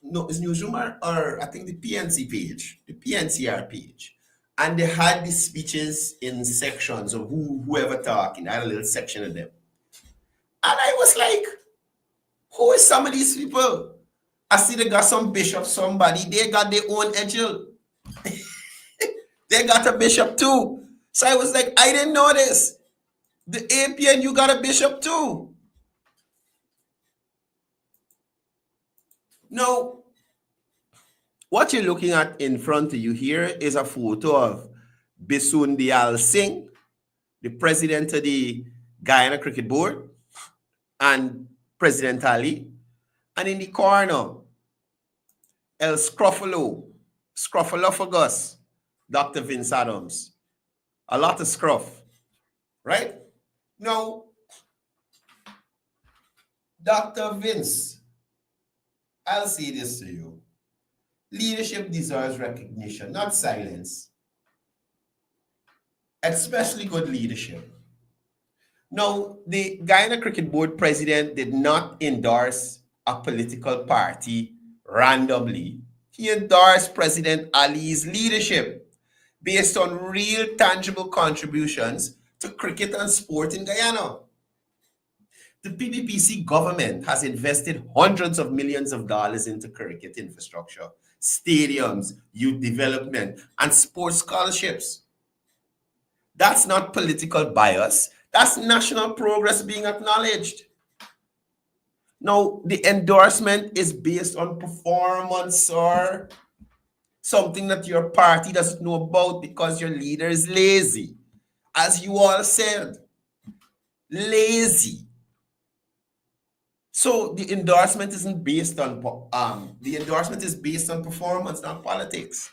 Speaker 5: No, it's newsroom or I think the PNC page, the PNCR page. And they had the speeches in sections of whoever talking. I had a little section of them. And I was like, who is some of these people? I see they got some bishop, somebody. They got their own angel. They got a bishop too. So I was like, I didn't know this. The APN, you got a bishop too. Now, what you're looking at in front of you here is a photo of Bisun Diyal Singh, the president of the Guyana Cricket Board, and President Ali. And in the corner, El Scruffalophagus, Dr. Vince Adams. A lot of scruff, right? Now, Dr. Vince, I'll say this to you. Leadership deserves recognition, not silence. Especially good leadership. Now, the Guyana Cricket Board president did not endorse a political party randomly. He endorsed President Ali's leadership based on real tangible contributions to cricket and sport in Guyana. The PPPC government has invested hundreds of millions of dollars into cricket infrastructure, stadiums, youth development, and sports scholarships. That's not political bias. That's national progress being acknowledged. Now, the endorsement is based on performance or something that your party doesn't know about because your leader is lazy. As you all said, lazy. So the endorsement isn't based on the endorsement is based on performance, not politics.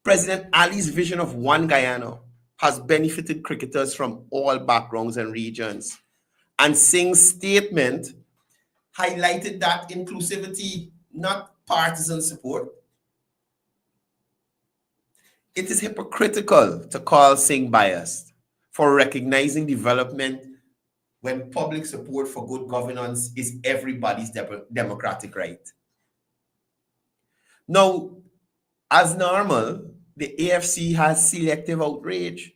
Speaker 5: President Ali's vision of one Guyana has benefited cricketers from all backgrounds and regions. And Singh's statement highlighted that inclusivity, not partisan support. It is hypocritical to call Singh biased for recognizing development when public support for good governance is everybody's democratic right. Now, as normal, the AFC has selective outrage.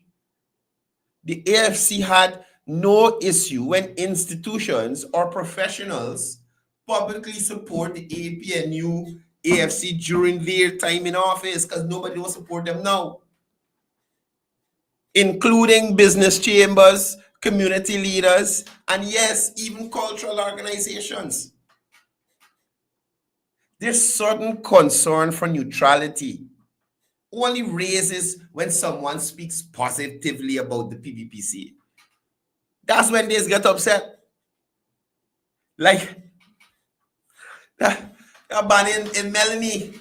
Speaker 5: The AFC had no issue when institutions or professionals publicly support the APNU AFC during their time in office, because nobody will support them now, including business chambers, community leaders, and yes, even cultural organizations. There's certain concern for neutrality only raises when someone speaks positively about the PBPC. That's when they get upset. Like that ban in Melanie.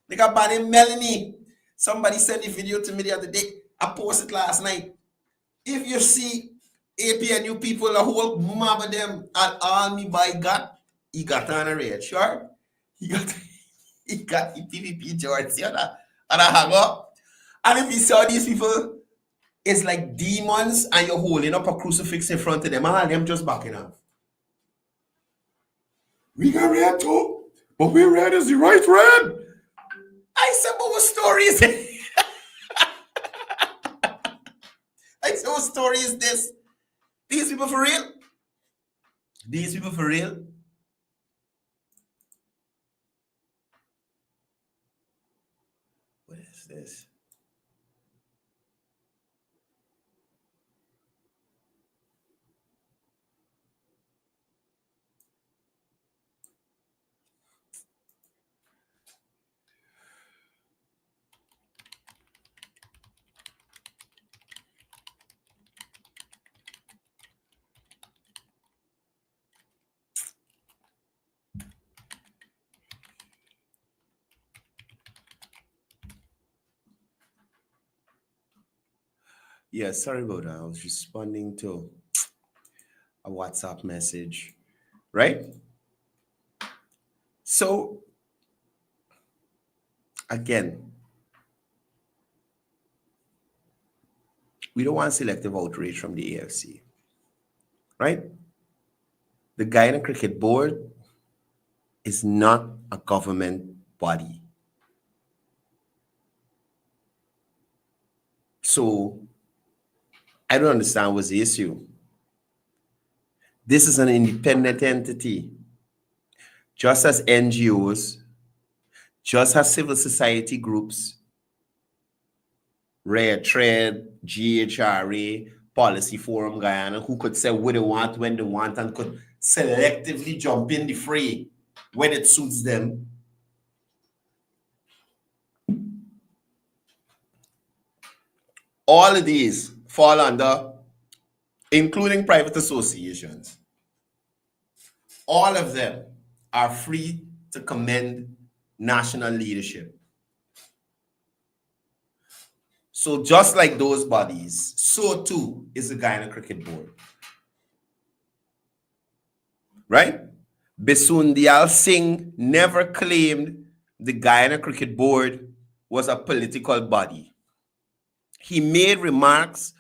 Speaker 5: They got ban in Melanie. Somebody sent a video to me the other day. I posted last night. If you see APNU people, the whole mob of them at all me by God, he got on a red shirt. He got the PVP George and a hang up. And if you saw these people, it's like demons and you're holding up a crucifix in front of them and them just backing up. We got red too, but we red is the right red. I said, but what story is it? I said, what story is this? These people for real? These people for real? What is this? Yeah, sorry about that. I was responding to a WhatsApp message, right? So, again, we don't want selective outrage from the AFC, right? The Guyana Cricket Board is not a government body. So, I don't understand what's the issue. This is an independent entity. Just as NGOs, just as civil society groups, Red Thread, GHRA, Policy Forum Guyana, who could say what they want, when they want, and could selectively jump in the fray when it suits them. All of these fall under, including private associations, all of them are free to commend national leadership. So just like those bodies, so too is the Guyana Cricket Board. Right? Bisundial Singh never claimed the Guyana Cricket Board was a political body. He made remarks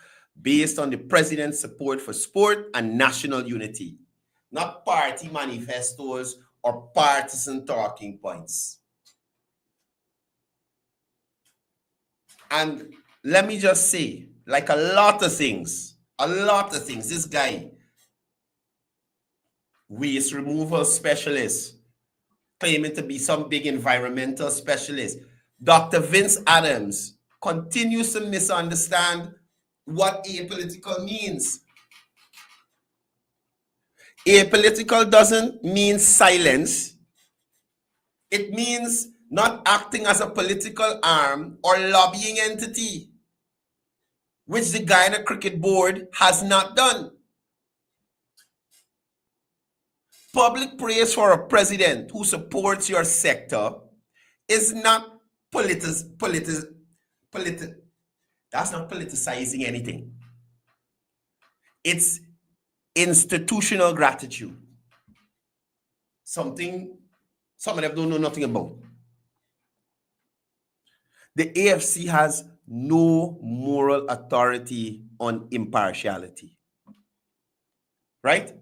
Speaker 5: based on the president's support for sport and national unity, not party manifestos or partisan talking points. And let me just say, like a lot of things, this guy, waste removal specialist, claiming to be some big environmental specialist. Dr. Vince Adams continues to misunderstand what apolitical means. Apolitical doesn't mean silence. It means not acting as a political arm or lobbying entity, which the Guyana Cricket Board has not done. Public praise for a president who supports your sector is not that's not politicizing anything. It's institutional gratitude. Something some of them don't know nothing about. The AFC has no moral authority on impartiality. Right?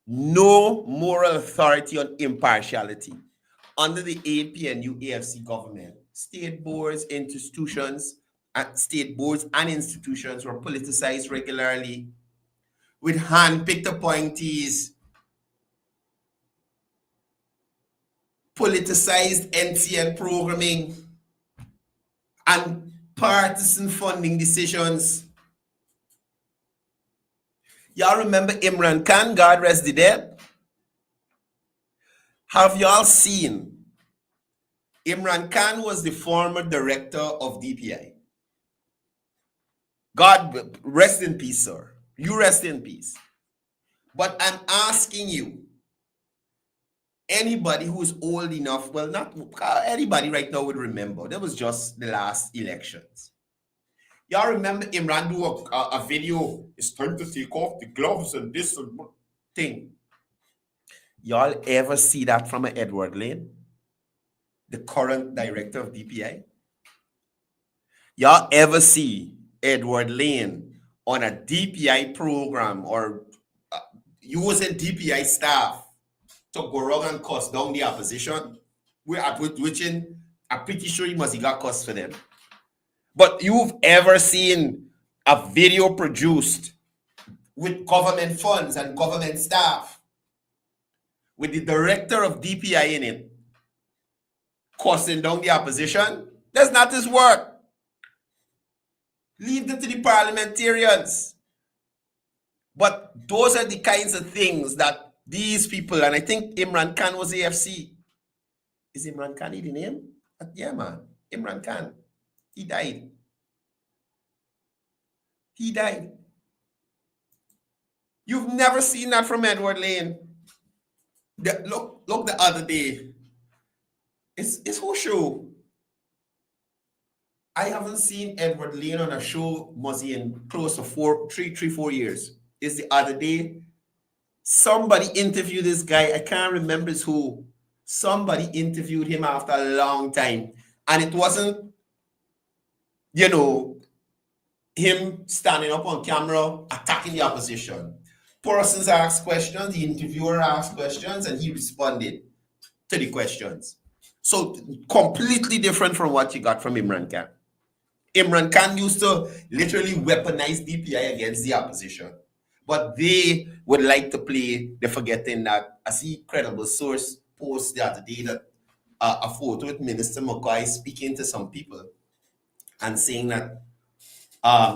Speaker 5: No moral authority on impartiality. Under the APNU AFC government, state boards and institutions were politicized regularly with hand-picked appointees, politicized NCN programming, and partisan funding decisions. Y'all remember Imran Khan, God rest the dead? Have y'all seen? Imran Khan was the former director of DPI. God rest in peace, sir. You rest in peace. But I'm asking you, anybody who's old enough, well, not anybody right now would remember. That was just the last elections. Y'all remember Imran do a video, it's time to take off the gloves and this and thing. Y'all ever see that from a Edward Lane, the current director of DPI? Y'all ever see Edward Lane on a DPI program or using DPI staff to go around and cuss down the opposition? I'm pretty sure he must have got cussed for them. But you've ever seen a video produced with government funds and government staff with the director of DPI in it cussing down the opposition? That's not his work. Leave it to the parliamentarians. But those are the kinds of things that these people, and I think Imran Khan was AFC. Is Imran Khan the name? Yeah, man. Imran Khan. He died. He died. You've never seen that from Edward Lane. Look the other day. It's whole show. I haven't seen Edward Lane on a show in close to 4 years. It's the other day. Somebody interviewed this guy. I can't remember who. Somebody interviewed him after a long time. And it wasn't, him standing up on camera attacking the opposition. Persons asked questions, the interviewer asked questions, and he responded to the questions. So completely different from what you got from Imran Khan. Imran Khan used to literally weaponize DPI against the opposition. But they would like to play the forgetting that I see credible source post the other day that a photo with Minister McCoy speaking to some people and saying that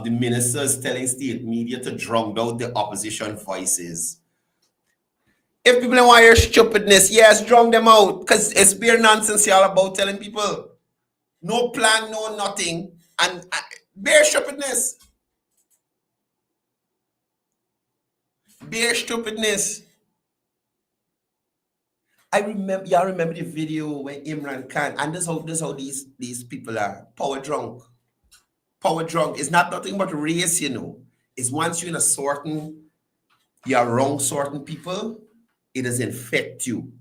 Speaker 5: the minister is telling state media to drown out the opposition voices. If people don't want to hear stupidness, yes, drown them out. Because it's bare nonsense y'all about telling people. No plan, no nothing. And bare stupidness. Bare stupidness. Y'all remember the video when Imran Khan, and this how these people are, power drunk. Power drunk is not nothing but race, It's once you're in you're around certain people, it does infect you.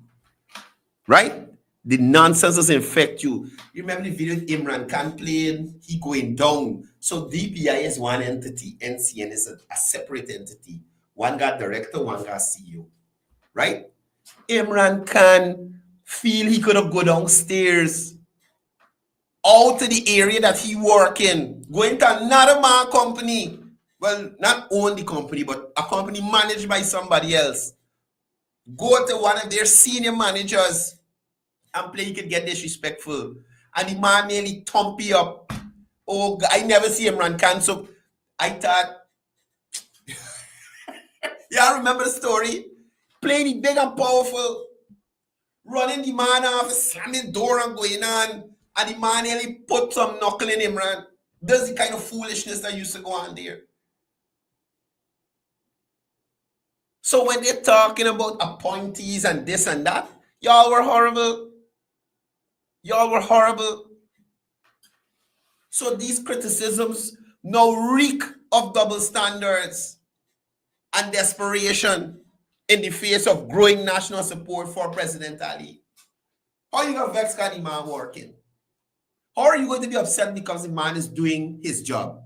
Speaker 5: Right? The nonsense does infect you. You remember the video Imran Khan playing? He going down. So DPI is one entity. NCN is a separate entity. One got director, one got CEO. Right? Imran Khan feel he could have go downstairs out to the area that he work in, going to another man company. Well, not own the company, but a company managed by somebody else. Go to one of their senior managers and play he could get disrespectful. And the man nearly thump you up. Oh, I never see him run cancel. I thought, y'all remember the story? Playing it big and powerful, running the man off, slamming door and going on, and the man nearly put some knuckle in him, man. That's the kind of foolishness that used to go on there. So when they're talking about appointees and this and that, y'all were horrible. Y'all were horrible. So these criticisms now reek of double standards and desperation in the face of growing national support for President Ali. How are you going to vex the man working? How are you going to be upset because the man is doing his job?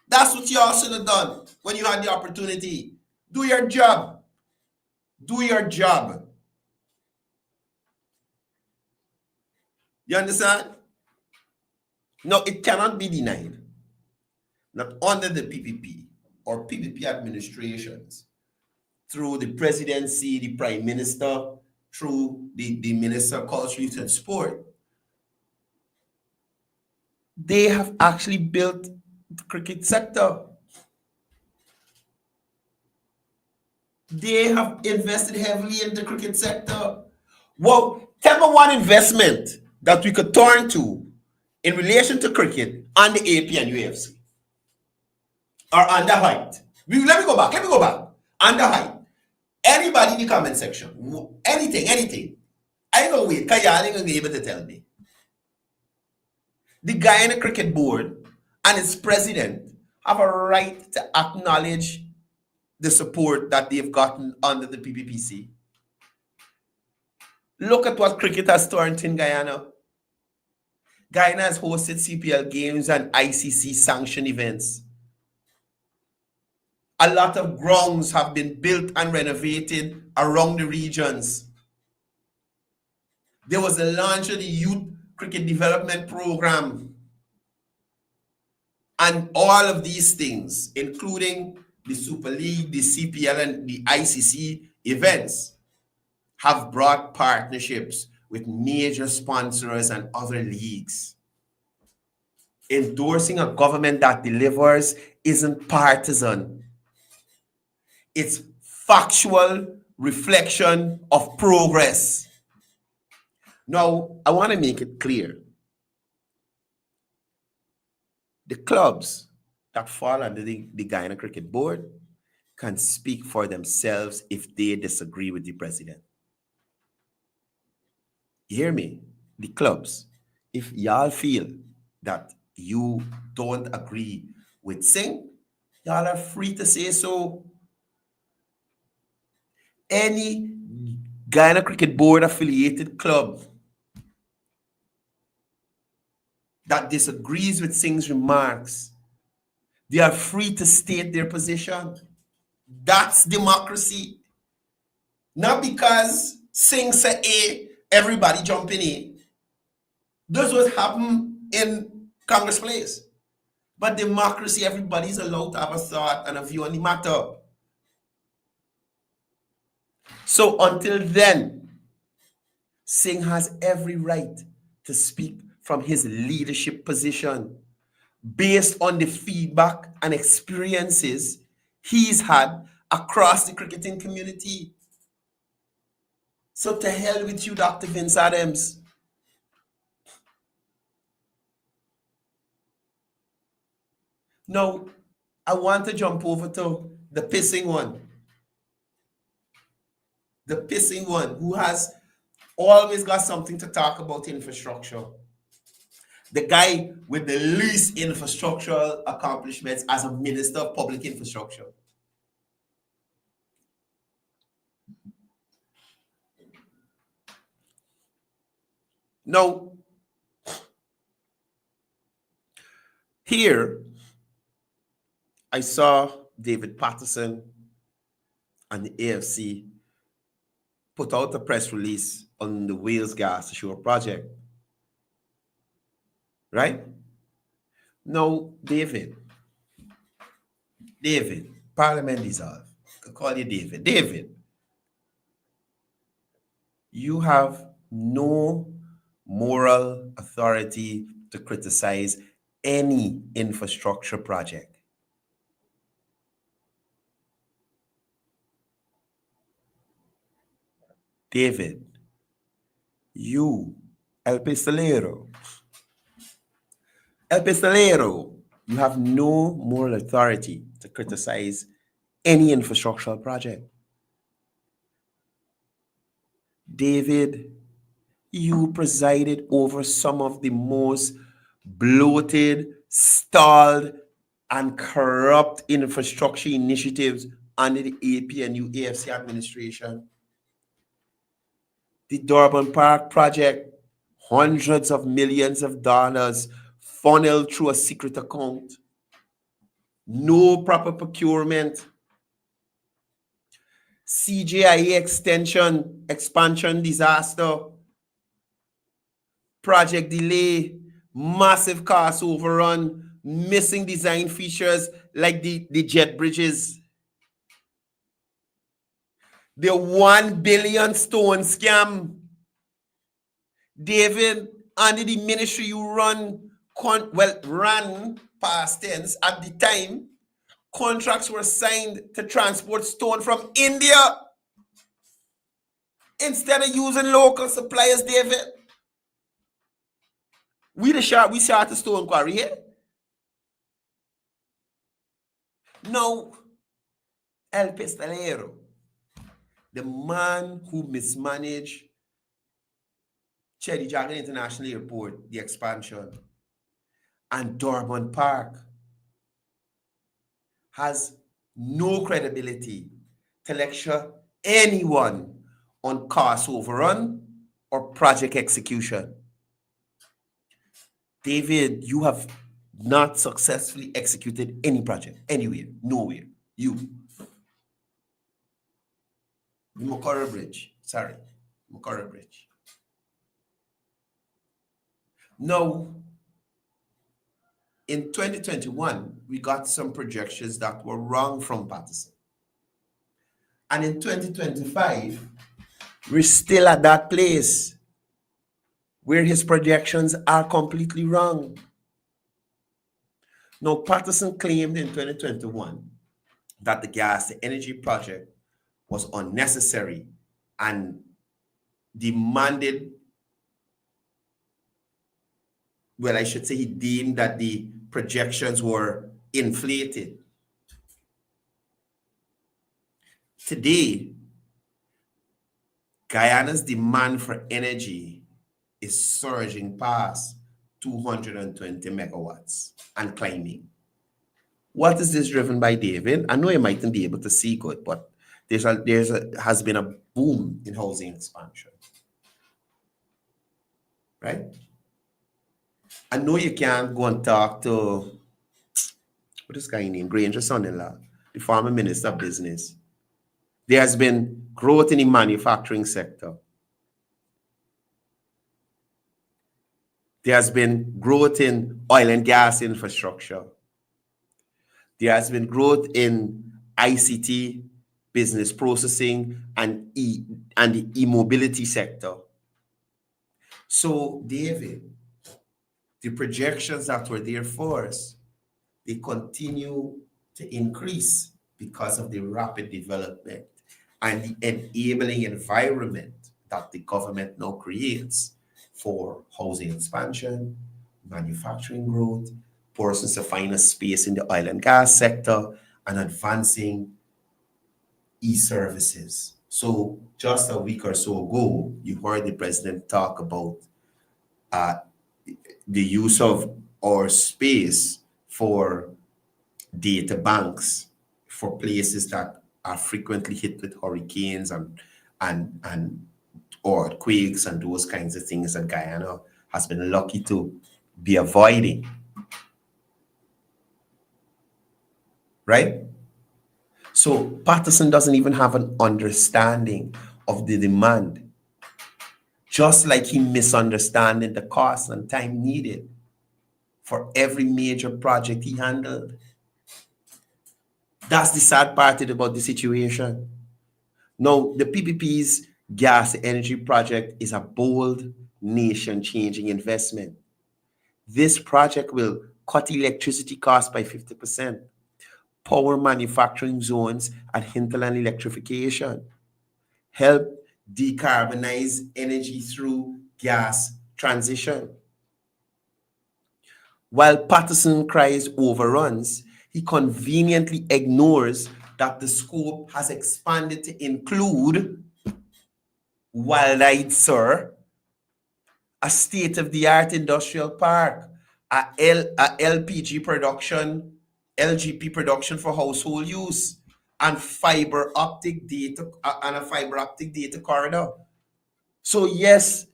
Speaker 5: That's what you all should have done when you had the opportunity. Do your job. Do your job. You understand? No, it cannot be denied. Not under the PPP or PPP administrations, through the presidency, the prime minister, through the minister of culture, youth and sport, they have actually built the cricket sector. They have invested heavily in the cricket sector. Well, tell me one investment that we could turn to in relation to cricket on the AP and UFC. Or under height. Let me go back. Under height. Anybody in the comment section, anything. I ain't gonna wait, because y'all ain't gonna be able to tell me. The Guyana Cricket Board and its president have a right to acknowledge the support that they've gotten under the PPPC. Look at what cricket has turned in Guyana. Guyana has hosted CPL games and ICC sanctioned events. A lot of grounds have been built and renovated around the regions. There was a launch of the Youth Cricket Development Program. And all of these things, including the Super League, the CPL, and the ICC events, have brought partnerships with major sponsors and other leagues. Endorsing a government that delivers isn't partisan. It's factual reflection of progress. Now, I want to make it clear. The clubs that fall under the Guyana Cricket Board can speak for themselves if they disagree with the president. You hear me? The clubs, if y'all feel that you don't agree with Singh, y'all are free to say so. Any Guyana Cricket Board affiliated club that disagrees with Singh's remarks, they are free to state their position. That's democracy. Not because Singh said A, everybody jump in A. That's what happened in Congress Place. But democracy, everybody's allowed to have a thought and a view on the matter. So until then, Singh has every right to speak from his leadership position based on the feedback and experiences he's had across the cricketing community. So to hell with you, Dr. Vince Adams. Now, I want to jump over to the pissing one. The pissing one who has always got something to talk about infrastructure. The guy with the least infrastructural accomplishments as a minister of public infrastructure. Now, here, I saw David Patterson and the AFC put out a press release on the Wales Gas Ashore project. Right? Now, David, Parliament dissolved. I call you David. David, you have no moral authority to criticize any infrastructure project. David, you, El Pistolero, you have no moral authority to criticize any infrastructural project. David, you presided over some of the most bloated, stalled, and corrupt infrastructure initiatives under the APNU AFC administration. The Durban Park project, hundreds of millions of dollars funneled through a secret account. No proper procurement. CJIA expansion disaster. Project delay, massive cost overrun, missing design features like the jet bridges. The 1 billion stone scam. David, under the ministry you ran past tense at the time, contracts were signed to transport stone from India instead of using local suppliers, David. We start the stone quarry here. Now, El Pistolero, the man who mismanaged Cherry Jagan International Airport, the expansion, and Durban Park, has no credibility to lecture anyone on cost overrun or project execution. David, you have not successfully executed any project anywhere, nowhere. You. The Makora Bridge. Sorry, Makora Bridge. Now, in 2021, we got some projections that were wrong from Patterson. And in 2025, we're still at that place where his projections are completely wrong. Now, Patterson claimed in 2021 that the gas to energy project was unnecessary and demanded, well, I should say he deemed that the projections were inflated. Today, Guyana's demand for energy is surging past 220 megawatts and climbing. What is this driven by, David? I know you mightn't be able to see good, but has been a boom in housing expansion, right? I know you can't go and talk to, what is this guy named? Granger's son-in-law, the former minister of business. There has been growth in the manufacturing sector. There has been growth in oil and gas infrastructure. There has been growth in ICT, business processing, and the e-mobility sector. So, David, the projections that were there for us, they continue to increase because of the rapid development and the enabling environment that the government now creates for housing expansion, manufacturing growth, persons to find a space in the oil and gas sector, and advancing e-services. So just a week or so ago, you heard the president talk about the use of our space for data banks for places that are frequently hit with hurricanes and earthquakes and those kinds of things that Guyana has been lucky to be avoiding. Right? So Patterson doesn't even have an understanding of the demand, just like he misunderstanding the cost and time needed for every major project he handled. That's the sad part about the situation. Now, the PPP's gas energy project is a bold, nation-changing investment. This project will cut electricity costs by 50%, power manufacturing zones and hinterland electrification, help decarbonize energy through gas transition. While Patterson cries overruns, he conveniently ignores that the scope has expanded to include Wild-Eyed Sir, a state-of-the-art industrial park, a LPG production, LGP production for household use, and fiber optic data and a fiber optic data corridor. So yes,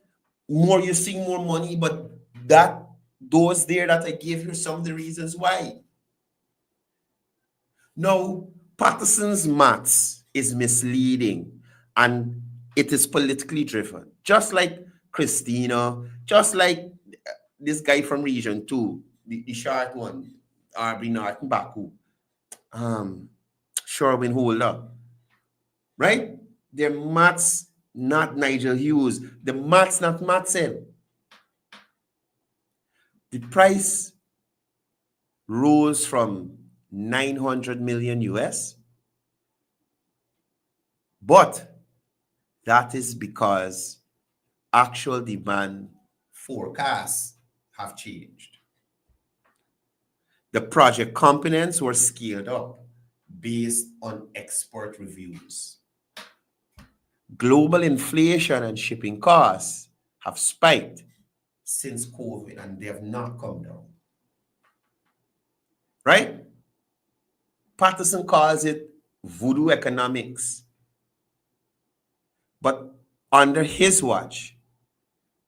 Speaker 5: you're seeing more money, but those there that I gave you some of the reasons why. Now, Patterson's maths is misleading and it is politically driven. Just like Christina, just like this guy from Region 2, the short one, Arby Norton Baku, Sherwin Holder, right? Their maths, not Nigel Hughes. The maths, not Matson. The price rose from 900 million US, but that is because actual demand forecasts have changed. The project components were scaled up based on expert reviews. Global inflation and shipping costs have spiked since COVID and they have not come down. Right? Patterson calls it voodoo economics. But under his watch,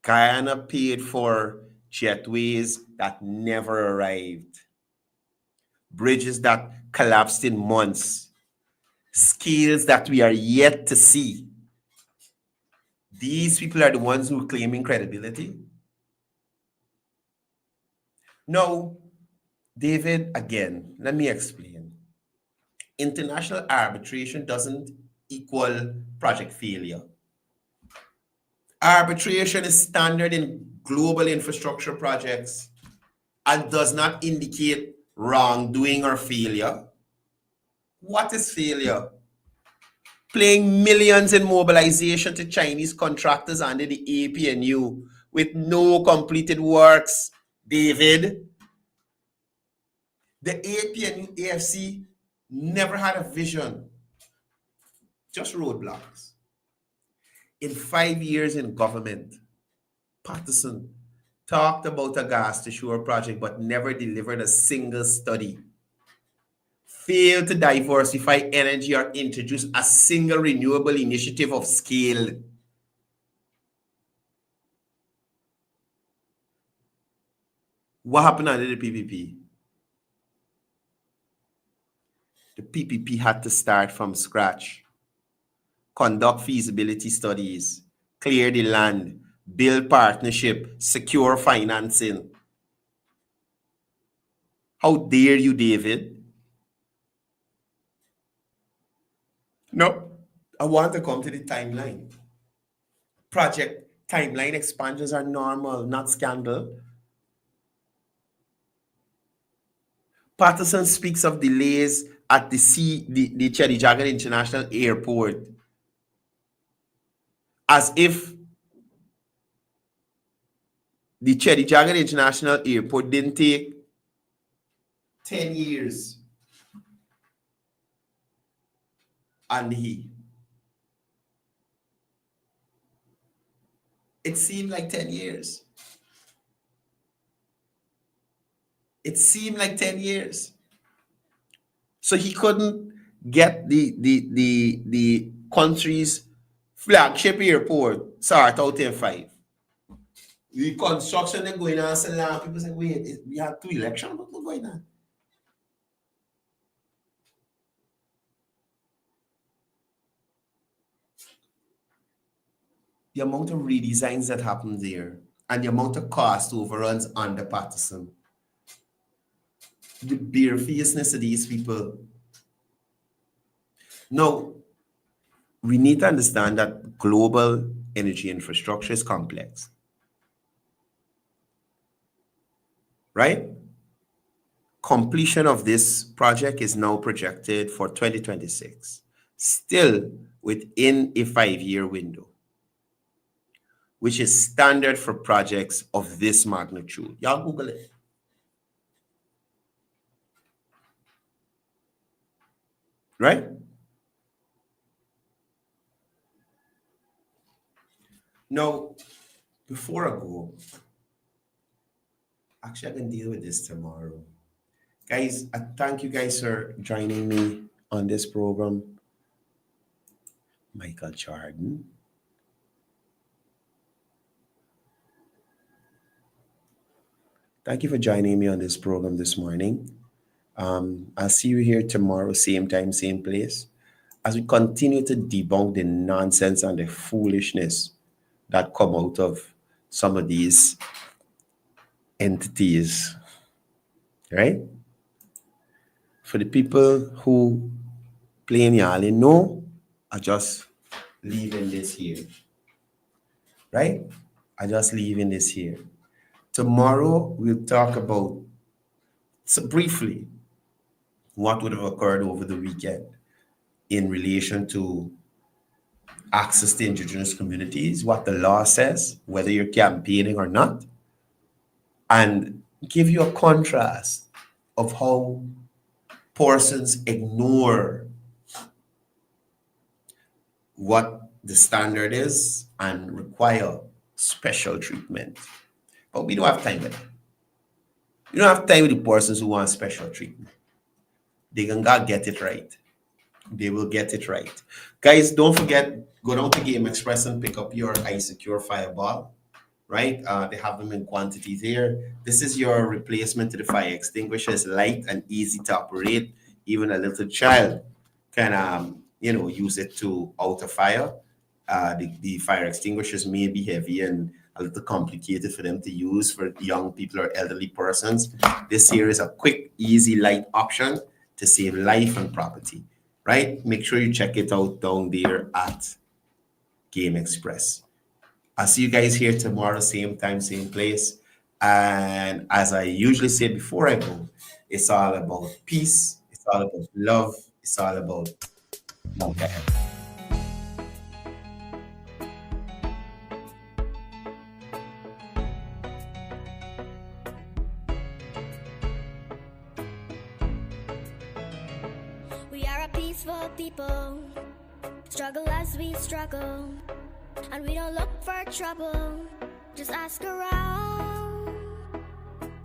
Speaker 5: Guyana paid for jetways that never arrived, bridges that collapsed in months, scales that we are yet to see. These people are the ones who are claiming credibility. No, David, again, let me explain. International arbitration doesn't equal project failure. Arbitration is standard in global infrastructure projects and does not indicate wrongdoing or failure. What is failure? Paying millions in mobilization to Chinese contractors under the APNU with no completed works, David. The APNU AFC never had a vision, just roadblocks. In 5 years in government, Patterson talked about a gas to shore project but never delivered a single study. Failed to diversify energy or introduce a single renewable initiative of scale. What happened under the PPP? The PPP had to start from scratch, conduct feasibility studies, clear the land, build partnership, secure financing. How dare you, David? No, I want to come to the timeline. Project timeline expansions are normal, not scandal. Patterson speaks of delays at the Chedijagan International Airport as if the Chedijagan International Airport didn't take 10 years. And it seemed like 10 years. It seemed like 10 years. So he couldn't get the country's flagship airport sorted out in 5. The construction is going on, so people say, wait, we had 2 elections, what's going on? The amount of redesigns that happened there and the amount of cost overruns under Patterson, the barefacedness of these people. Now, we need to understand that global energy infrastructure is complex. Right? completion of this project is now projected for 2026, still within a 5-year window, which is standard for projects of this magnitude. Y'all Google it. Right? Now, before I go, actually, I can deal with this tomorrow. Guys, I thank you guys for joining me on this program. Michael Jordan. Thank you for joining me on this program this morning. I'll see you here tomorrow, same time, same place, as we continue to debunk the nonsense and the foolishness that come out of some of these entities, right? For the people who plain y'all know, I just leaving this here, right? I just leaving this here. Tomorrow, we'll talk about, so briefly, what would have occurred over the weekend in relation to access to Indigenous communities, what the law says, whether you're campaigning or not, and give you a contrast of how persons ignore what the standard is and require special treatment. But we don't have time with that. We don't have time with the persons who want special treatment. They can get it right. They will get it right. Guys, don't forget, go down to Game Express and pick up your iSecure Fireball, right? They have them in quantity there. This is your replacement to the fire extinguisher. It's light and easy to operate. Even a little child can, use it to out a fire. The fire extinguishers may be heavy and a little complicated for them to use for young people or elderly persons. This here is a quick, easy, light option to save life and property, right? Make sure you check it out down there at Game Express. I'll see you guys here tomorrow, same time, same place. And as I usually say before I go, it's all about peace. It's all about love. It's all about love.
Speaker 6: We are a peaceful people, struggle as we struggle, and we don't look for trouble, just ask around.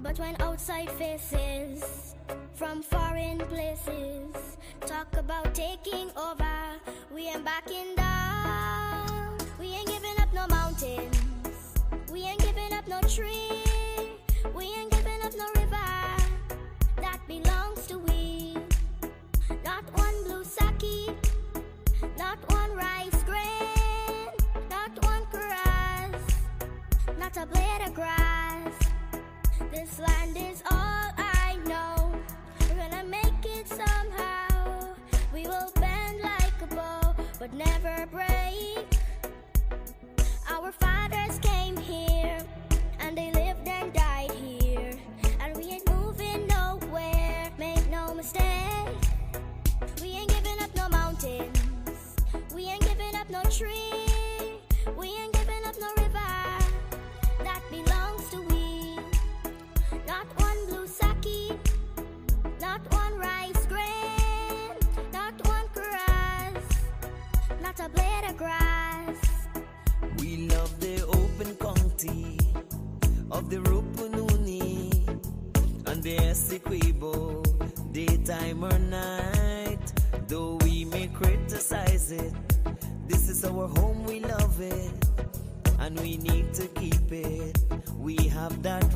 Speaker 6: But when outside faces from foreign places talk about taking over, we ain't backing down. We ain't giving up no mountains, we ain't giving up no tree, we ain't giving up no river that belongs to we. Not one blue sake, not one rice grain, not one grass, not a blade of grass. This land is all I know. We're gonna make it somehow. We will bend like a bow, but never break. Our fathers came here, and they lived and died here, and we ain't moving nowhere, make no mistake. We ain't giving up no mountains, we ain't giving up no tree, we ain't giving up no river that belongs to we. Not one blue sake, not one rice grain, not one grass, not a blade of grass.
Speaker 7: We love the open county of the Rupununi and the Essequibo, daytime or night. Though we may criticize it, this is our home, we love it, and we need to keep it. We have that